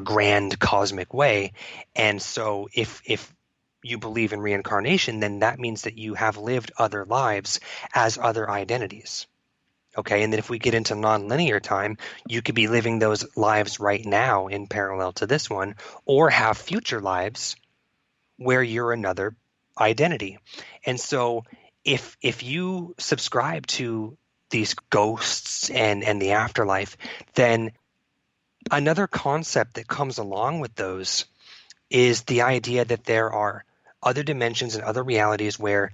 grand cosmic way. And so if you believe in reincarnation, then that means that you have lived other lives as other identities. Okay, and then if we get into nonlinear time, you could be living those lives right now in parallel to this one, or have future lives where you're another identity. And so if you subscribe to these ghosts and the afterlife, then another concept that comes along with those is the idea that there are other dimensions and other realities where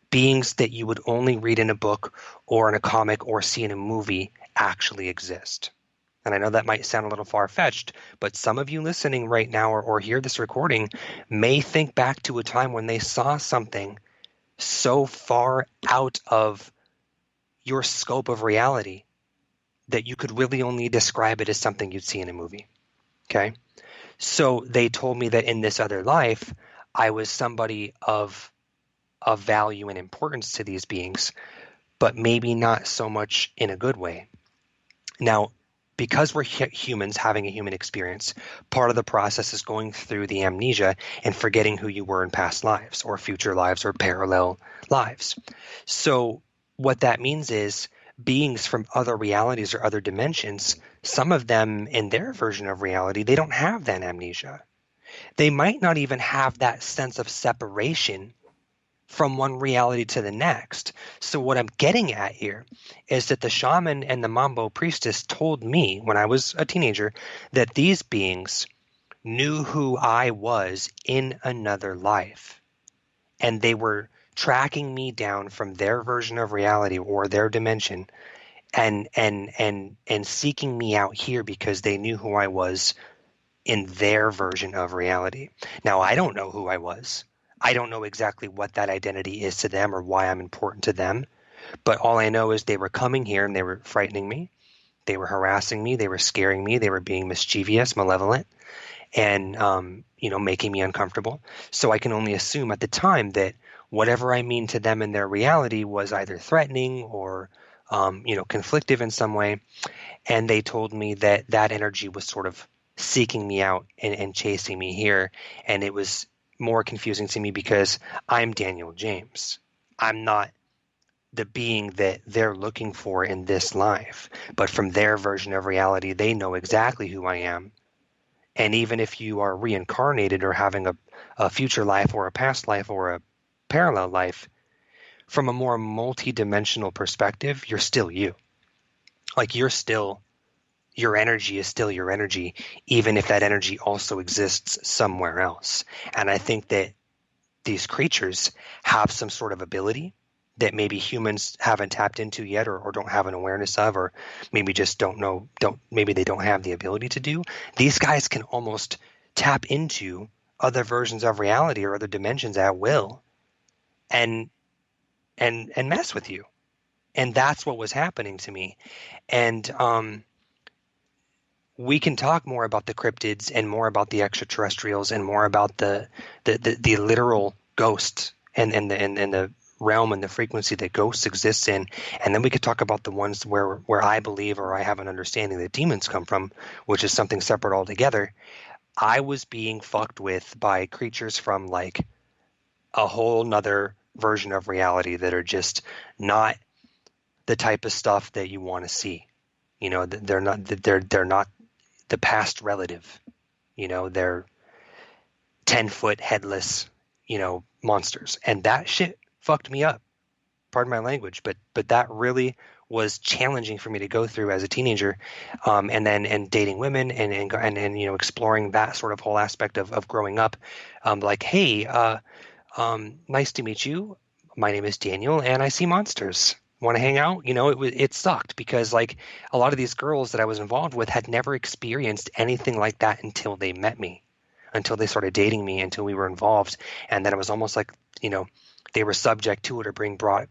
beings that you would only read in a book or in a comic or see in a movie actually exist. And I know that might sound a little far-fetched, but some of you listening right now or hear this recording may think back to a time when they saw something so far out of your scope of reality that you could really only describe it as something you'd see in a movie. Okay? So they told me that in this other life, I was somebody of value and importance to these beings, but maybe not so much in a good way. Now, because we're humans having a human experience, part of the process is going through the amnesia and forgetting who you were in past lives or future lives or parallel lives. So what that means is beings from other realities or other dimensions, some of them in their version of reality, they don't have that amnesia. They might not even have that sense of separation from one reality to the next. So what I'm getting at here is that the shaman and the mambo priestess told me when I was a teenager that these beings knew who I was in another life. And they were tracking me down from their version of reality or their dimension and seeking me out here because they knew who I was in their version of reality. Now, I don't know who I was. I don't know exactly what that identity is to them or why I'm important to them. But all I know is they were coming here and they were frightening me. They were harassing me. They were scaring me. They were being mischievous, malevolent, and, making me uncomfortable. So I can only assume at the time that whatever I mean to them in their reality was either threatening or, conflictive in some way. And they told me that that energy was sort of seeking me out and chasing me here. And it was more confusing to me because I'm Daniel James. I'm not the being that they're looking for in this life. But from their version of reality, they know exactly who I am. And even if you are reincarnated or having a future life or a past life or a parallel life, from a more multi-dimensional perspective, you're still you. Like your energy is still your energy, even if that energy also exists somewhere else. And I think that these creatures have some sort of ability that maybe humans haven't tapped into yet or don't have an awareness of, or maybe just maybe they don't have the ability to do. These guys can almost tap into other versions of reality or other dimensions at will and mess with you. And that's what was happening to me. And we can talk more about the cryptids and more about the extraterrestrials and more about the literal ghosts and the realm and the frequency that ghosts exist in. And then we could talk about the ones where I believe or I have an understanding that demons come from, which is something separate altogether. I was being fucked with by creatures from like a whole nother version of reality that are just not the type of stuff that you want to see. They're not the past relative. They're 10-foot headless, monsters. And that shit fucked me up. Pardon my language, but that really was challenging for me to go through as a teenager, and dating women and exploring that sort of whole aspect of growing up. Like, hey, nice to meet you. My name is Daniel, and I see monsters. Want to hang out? It sucked because like a lot of these girls that I was involved with had never experienced anything like that until they met me, until they started dating me, until we were involved, and then it was almost like they were subject to it or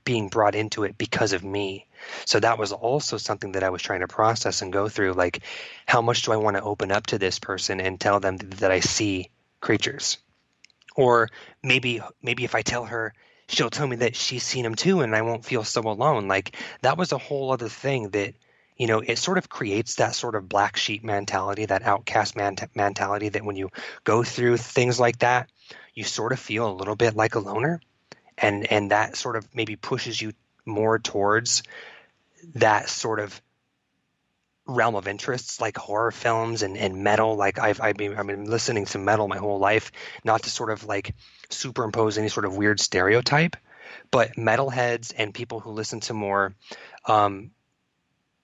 being brought into it because of me. So that was also something that I was trying to process and go through. Like, how much do I want to open up to this person and tell them that I see creatures? Or maybe if I tell her, she'll tell me that she's seen them too, and I won't feel so alone. Like, that was a whole other thing that, it sort of creates that sort of black sheep mentality, that outcast mentality that when you go through things like that, you sort of feel a little bit like a loner. And that sort of maybe pushes you more towards that sort of realm of interests, like horror films and metal. Like I've been listening to metal my whole life, not to sort of like superimpose any sort of weird stereotype, but metalheads and people who listen to more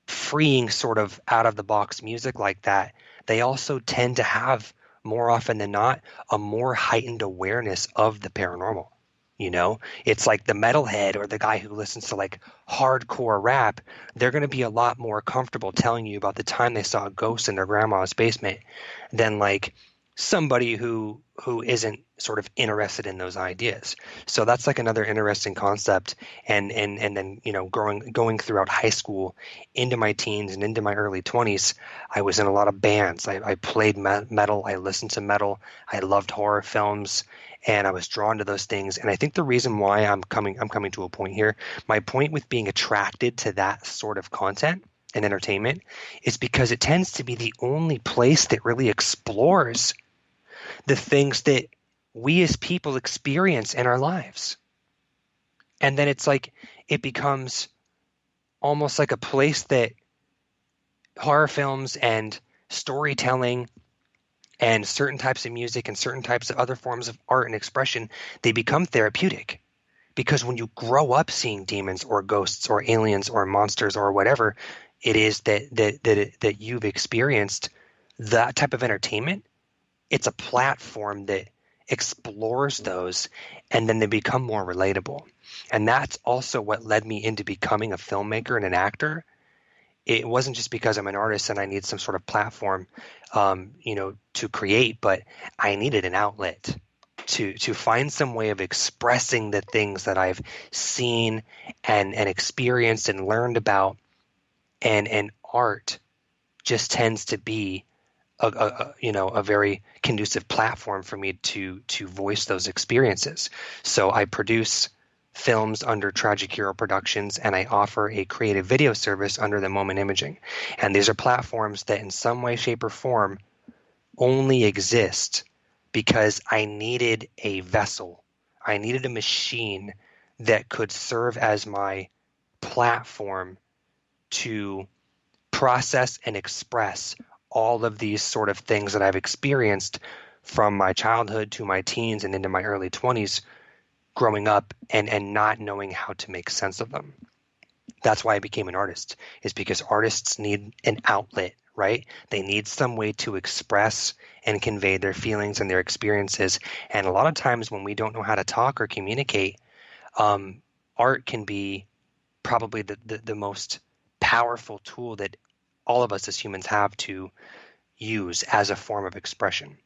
freeing sort of out of the box music like that, they also tend to have more often than not a more heightened awareness of the paranormal. It's like the metalhead or the guy who listens to like hardcore rap, they're going to be a lot more comfortable telling you about the time they saw a ghost in their grandma's basement than like somebody who isn't sort of interested in those ideas. So that's like another interesting concept. And then, going throughout high school into my teens and into my early 20s, I was in a lot of bands. I played metal. I listened to metal. I loved horror films. And I was drawn to those things. And I think the reason why I'm coming to a point here, my point with being attracted to that sort of content and entertainment is because it tends to be the only place that really explores the things that we as people experience in our lives. And then it's like, it becomes almost like a place that horror films and storytelling and certain types of music and certain types of other forms of art and expression, they become therapeutic. Because when you grow up seeing demons or ghosts or aliens or monsters or whatever it is that you've experienced, that type of entertainment, it's a platform that explores those, and then they become more relatable. And that's also what led me into becoming a filmmaker and an actor. It wasn't just because I'm an artist and I need some sort of platform, to create, but I needed an outlet to find some way of expressing the things that I've seen and experienced and learned about. And art just tends to be a very conducive platform for me to voice those experiences. So I produce films under Tragic Hero Productions, and I offer a creative video service under the Moment Imaging. And these are platforms that in some way, shape, or form only exist because I needed a vessel. I needed a machine that could serve as my platform to process and express all of these sort of things that I've experienced from my childhood to my teens and into my early 20s growing up and not knowing how to make sense of them. That's why I became an artist, is because artists need an outlet, right? They need some way to express and convey their feelings and their experiences. And a lot of times when we don't know how to talk or communicate, art can be probably the most powerful tool that all of us as humans have to use as a form of expression.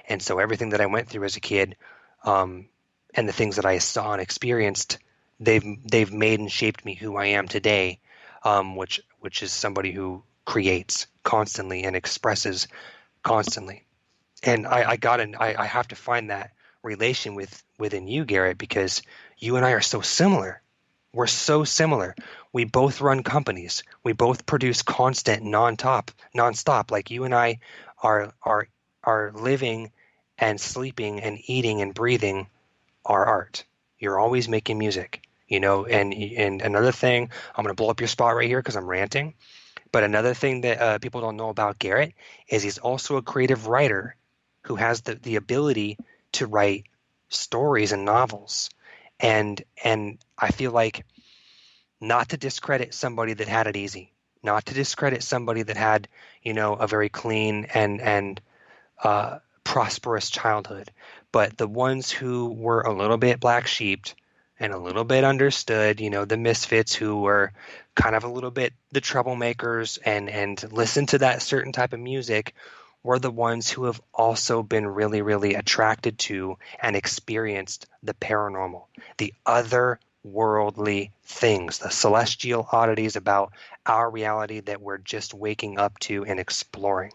And so everything that I went through as a kid, and the things that I saw and experienced, they've made and shaped me who I am today, which is somebody who creates constantly and expresses constantly. And I have to find that relation within you, Garrett, because you and I are so similar. We're so similar. We both run companies. We both produce constant nonstop. Like you and I are living and sleeping and eating and breathing our art. You're always making music, and another thing, I'm going to blow up your spot right here because I'm ranting. But another thing that people don't know about Garrett is he's also a creative writer who has the ability to write stories and novels. And I feel like, not to discredit somebody that had it easy, not to discredit somebody that had, a very clean and prosperous childhood, but the ones who were a little bit black sheeped and a little bit understood, the misfits who were kind of a little bit the troublemakers and listened to that certain type of music, were the ones who have also been really, really attracted to and experienced the paranormal, the otherworldly things, the celestial oddities about our reality that we're just waking up to and exploring.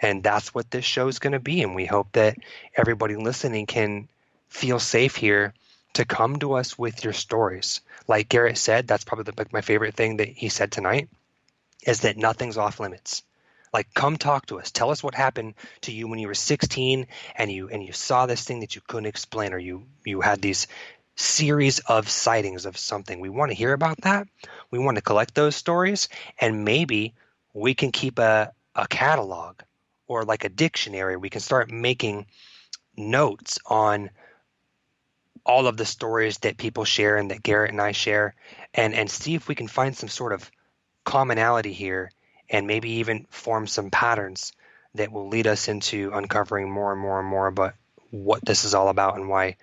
And that's what this show is going to be. And we hope that everybody listening can feel safe here to come to us with your stories. Like Garrett said, that's probably my favorite thing that he said tonight, is that nothing's off limits. Like, come talk to us. Tell us what happened to you when you were 16 and you saw this thing that you couldn't explain, or you had these series of sightings of something. We want to hear about that. We want to collect those stories, and maybe we can keep a catalog or like a dictionary. We can start making notes on all of the stories that people share and that Garrett and I share, and see if we can find some sort of commonality here, and maybe even form some patterns that will lead us into uncovering more and more and more about what this is all about and why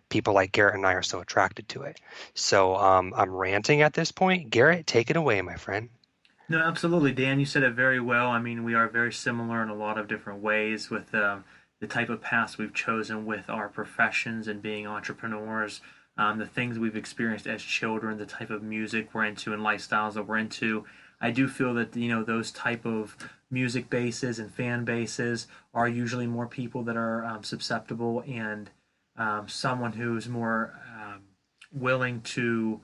people like Garrett and I are so attracted to it. So I'm ranting at this point. Garrett, take it away, my friend. No, absolutely, Dan. You said it very well. I mean, we are very similar in a lot of different ways with the type of paths we've chosen with our professions and being entrepreneurs, the things we've experienced as children, the type of music we're into and lifestyles that we're into. I do feel that, those type of music bases and fan bases are usually more people that are susceptible and someone who's more willing to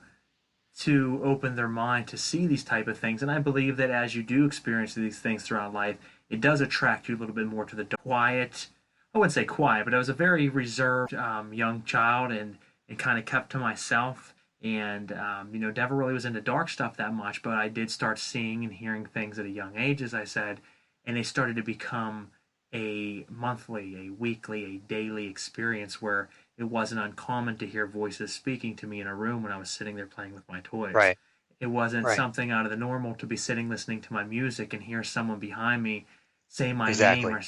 open their mind to see these type of things. And I believe that as you do experience these things throughout life, it does attract you a little bit more to the quiet. I wouldn't say quiet, but I was a very reserved young child and kind of kept to myself. And, never really was into dark stuff that much, but I did start seeing and hearing things at a young age, as I said, and they started to become a monthly, a weekly, a daily experience where it wasn't uncommon to hear voices speaking to me in a room when I was sitting there playing with my toys. Right. It wasn't Right. something out of the normal to be sitting listening to my music and hear someone behind me say my Exactly. name.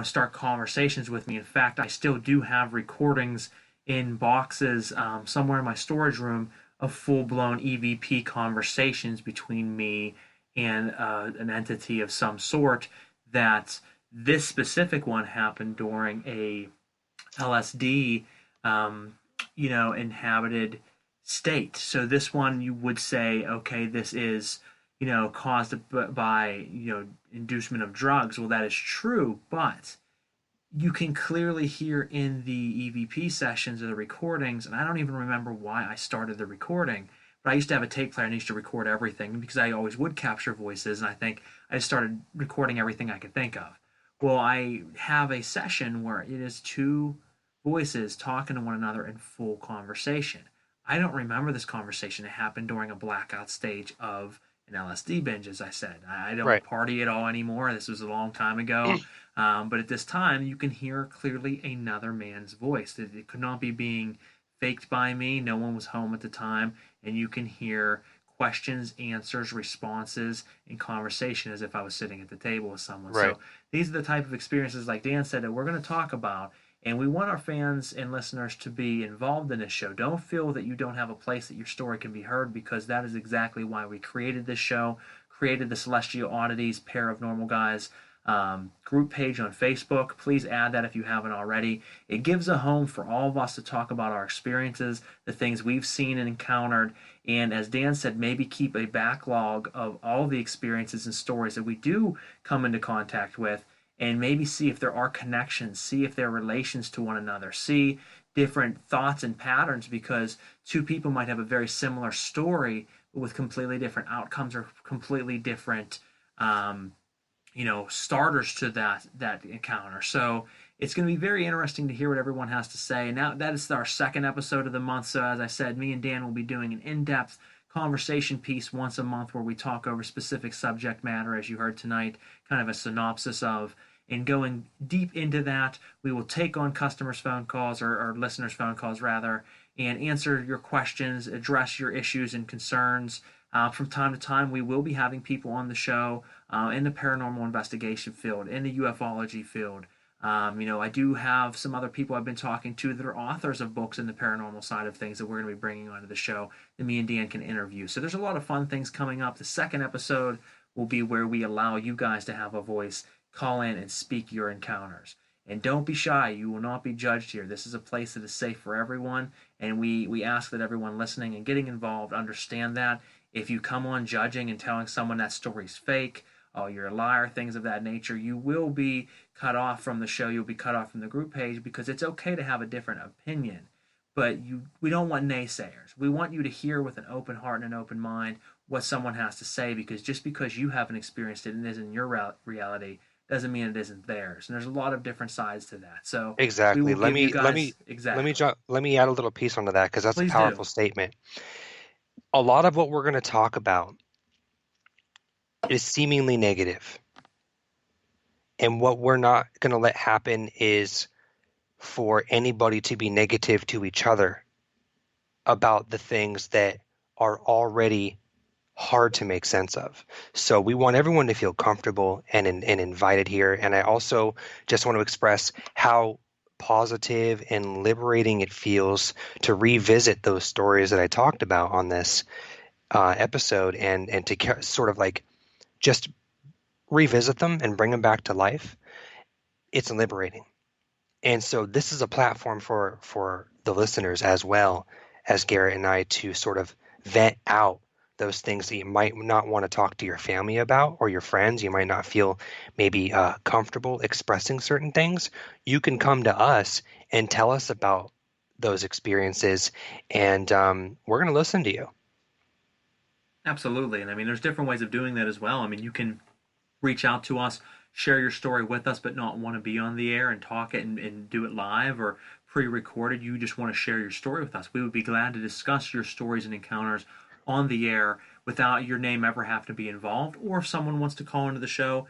start conversations with me. In fact, I still do have recordings in boxes somewhere in my storage room of full-blown EVP conversations between me and an entity of some sort. That this specific one happened during a LSD, inhabited state. So this one, you would say, okay, this is, caused by, inducement of drugs. Well, that is true, but you can clearly hear in the EVP sessions or the recordings, and I don't even remember why I started the recording, but I used to have a tape player and I used to record everything because I always would capture voices, and I think I just started recording everything I could think of. Well, I have a session where it is two voices talking to one another in full conversation. I don't remember this conversation. It happened during a blackout stage of an LSD binge, as I said. I don't party at all anymore. This was a long time ago. But at this time, you can hear clearly another man's voice. It could not be being faked by me. No one was home at the time. And you can hear questions, answers, responses, and conversation as if I was sitting at the table with someone. Right. So these are the type of experiences, like Dan said, that we're going to talk about. And we want our fans and listeners to be involved in this show. Don't feel that you don't have a place that your story can be heard, because that is exactly why we created this show, created the Celestial Oddities Pair of Normal Guys group page on Facebook. Please add that if you haven't already. It gives a home for all of us to talk about our experiences, the things we've seen and encountered, and as Dan said, maybe keep a backlog of all the experiences and stories that we do come into contact with, and maybe see if there are connections, see if there are relations to one another, see different thoughts and patterns, because two people might have a very similar story, but with completely different outcomes or completely different starters to that encounter. So it's going to be very interesting to hear what everyone has to say. Now, that is our second episode of the month. So as I said, me and Dan will be doing an in-depth conversation piece once a month where we talk over specific subject matter, as you heard tonight, kind of a synopsis of, and going deep into that. We will take on customers' phone calls, or listeners' phone calls rather, and answer your questions, address your issues and concerns. From time to time, we will be having people on the show in the paranormal investigation field, in the ufology field. I do have some other people I've been talking to that are authors of books in the paranormal side of things that we're going to be bringing onto the show that me and Dan can interview. So there's a lot of fun things coming up. The second episode will be where we allow you guys to have a voice, call in and speak your encounters. And don't be shy. You will not be judged here. This is a place that is safe for everyone, and we ask that everyone listening and getting involved understand that. If you come on judging and telling someone that story's fake, oh, you're a liar, things of that nature, you will be cut off from the show. You'll be cut off from the group page, because it's okay to have a different opinion. But we don't want naysayers. We want you to hear with an open heart and an open mind what someone has to say, because just because you haven't experienced it and it isn't your reality doesn't mean it isn't theirs. And there's a lot of different sides to that. So Exactly. Let me add a little piece onto that, because that's Please a powerful statement. A lot of what we're going to talk about is seemingly negative. And what we're not going to let happen is for anybody to be negative to each other about the things that are already hard to make sense of. So we want everyone to feel comfortable and invited here. And I also just want to express how positive and liberating it feels to revisit those stories that I talked about on this episode, and to sort of like just revisit them and bring them back to life. It's liberating. And so this is a platform for the listeners, as well as Garrett and I, to sort of vet out those things that you might not want to talk to your family about, or your friends. You might not feel maybe comfortable expressing certain things. You can come to us and tell us about those experiences, and we're going to listen to you. Absolutely. And I mean, there's different ways of doing that as well. I mean, you can reach out to us, share your story with us, but not want to be on the air and talk it and do it live or pre-recorded. You just want to share your story with us. We would be glad to discuss your stories and encounters on the air without your name ever having to be involved. Or if someone wants to call into the show,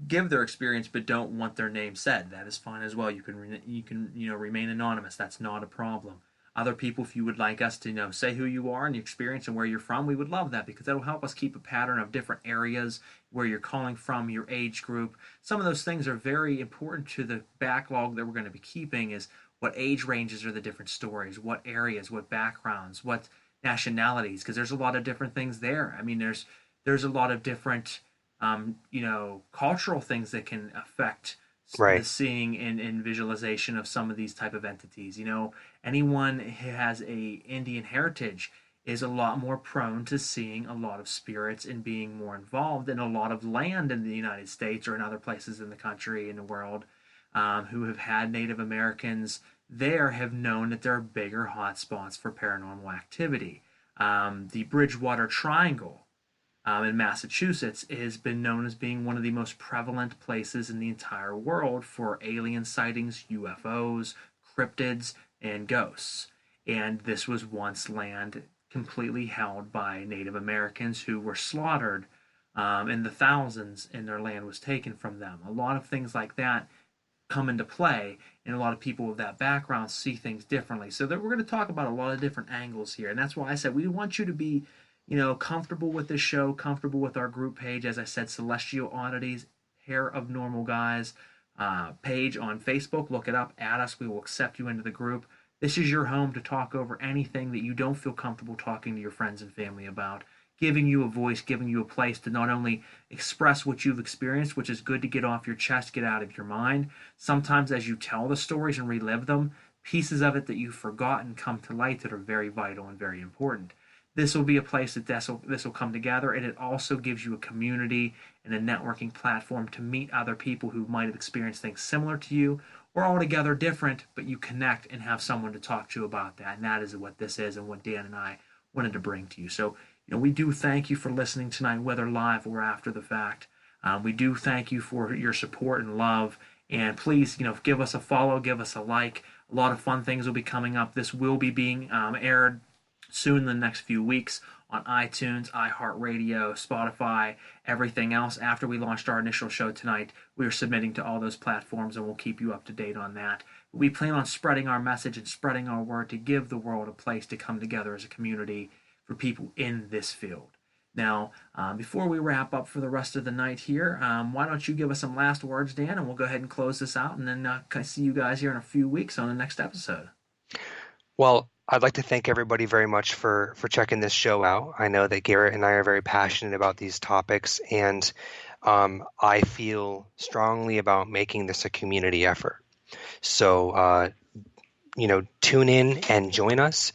give their experience, but don't want their name said, that is fine as well. You can remain anonymous. That's not a problem. Other people, if you would like us to, say who you are and your experience and where you're from, we would love that, because that'll help us keep a pattern of different areas, where you're calling from, your age group. Some of those things are very important to the backlog that we're going to be keeping, is what age ranges are the different stories, what areas, what backgrounds, what nationalities, because there's a lot of different things there. I mean, there's a lot of different, cultural things that can affect Right. the seeing and visualization of some of these type of entities. Anyone who has a Indian heritage is a lot more prone to seeing a lot of spirits and being more involved in a lot of land in the United States or in other places in the country, in the world, who have had Native Americans there have known that there are bigger hotspots for paranormal activity. The Bridgewater Triangle in Massachusetts has been known as being one of the most prevalent places in the entire world for alien sightings, UFOs, cryptids, and ghosts. And this was once land completely held by Native Americans who were slaughtered in the thousands, and their land was taken from them. A lot of things like that come into play, and a lot of people with that background see things differently. So that we're going to talk about a lot of different angles here, and that's why I said we want you to be comfortable with this show, comfortable with our group page. As I said, Celestial Oddities, Pair of Normal Guys page on Facebook. Look it up, add us. We will accept you into the group. This is your home to talk over anything that you don't feel comfortable talking to your friends and family about, giving you a voice, giving you a place to not only express what you've experienced, which is good to get off your chest, get out of your mind. Sometimes as you tell the stories and relive them, pieces of it that you've forgotten come to light that are very vital and very important. This will be a place that this will come together, and it also gives you a community and a networking platform to meet other people who might have experienced things similar to you or altogether different, but you connect and have someone to talk to about that. And that is what this is and what Dan and I wanted to bring to you. So, we do thank you for listening tonight, whether live or after the fact. We do thank you for your support and love. And please, give us a follow, give us a like. A lot of fun things will be coming up. This will be being aired soon in the next few weeks on iTunes, iHeartRadio, Spotify, everything else. After we launched our initial show tonight, we are submitting to all those platforms, and we'll keep you up to date on that. We plan on spreading our message and spreading our word to give the world a place to come together as a community for people in this field. Now, before we wrap up for the rest of the night here, why don't you give us some last words, Dan, and we'll go ahead and close this out, and then see you guys here in a few weeks on the next episode. Well, I'd like to thank everybody very much for checking this show out. I know that Garrett and I are very passionate about these topics, and I feel strongly about making this a community effort. So, tune in and join us.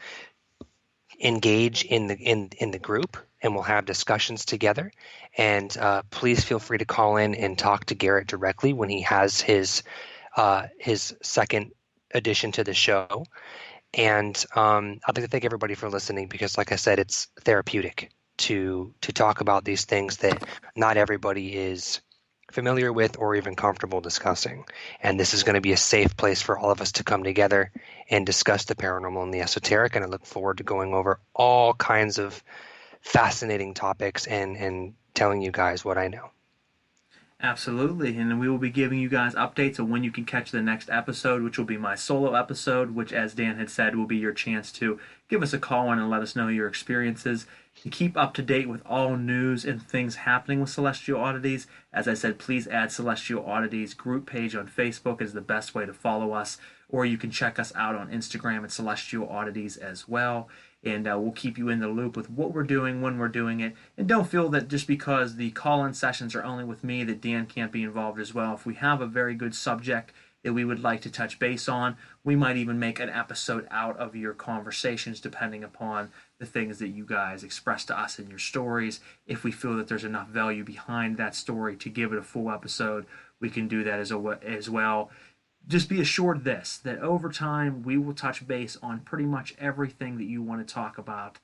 Engage in the group, and we'll have discussions together. And please feel free to call in and talk to Garrett directly when he has his second addition to the show. And I'd like to thank everybody for listening, because, like I said, it's therapeutic to talk about these things that not everybody is familiar with or even comfortable discussing. And this is going to be a safe place for all of us to come together and discuss the paranormal and the esoteric. And I look forward to going over all kinds of fascinating topics and telling you guys what I know. Absolutely, and we will be giving you guys updates on when you can catch the next episode, which will be my solo episode, which, as Dan had said, will be your chance to give us a call in and let us know your experiences. To keep up to date with all news and things happening with Celestial Oddities, as I said, please add Celestial Oddities group page on Facebook is the best way to follow us, or you can check us out on Instagram at Celestial Oddities as well. And we'll keep you in the loop with what we're doing, when we're doing it. And don't feel that just because the call-in sessions are only with me that Dan can't be involved as well. If we have a very good subject that we would like to touch base on, we might even make an episode out of your conversations depending upon the things that you guys express to us in your stories. If we feel that there's enough value behind that story to give it a full episode, we can do that as well. Just be assured that over time we will touch base on pretty much everything that you want to talk about,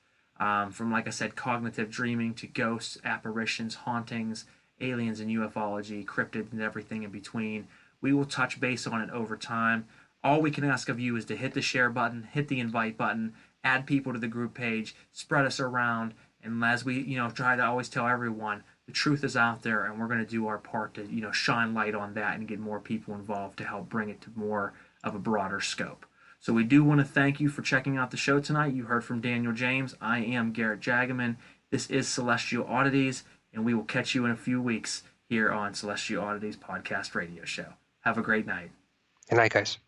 from, like I said, cognitive dreaming to ghosts, apparitions, hauntings, aliens and ufology, cryptids, and everything in between. We will touch base on it over time. All we can ask of you is to hit the share button, hit the invite button, add people to the group page, spread us around, and as we try to always tell everyone, the truth is out there, and we're going to do our part to shine light on that and get more people involved to help bring it to more of a broader scope. So we do want to thank you for checking out the show tonight. You heard from Daniel James. I am Garrett Jagaman. This is Celestial Oddities, and we will catch you in a few weeks here on Celestial Oddities Podcast Radio Show. Have a great night. Good night, guys.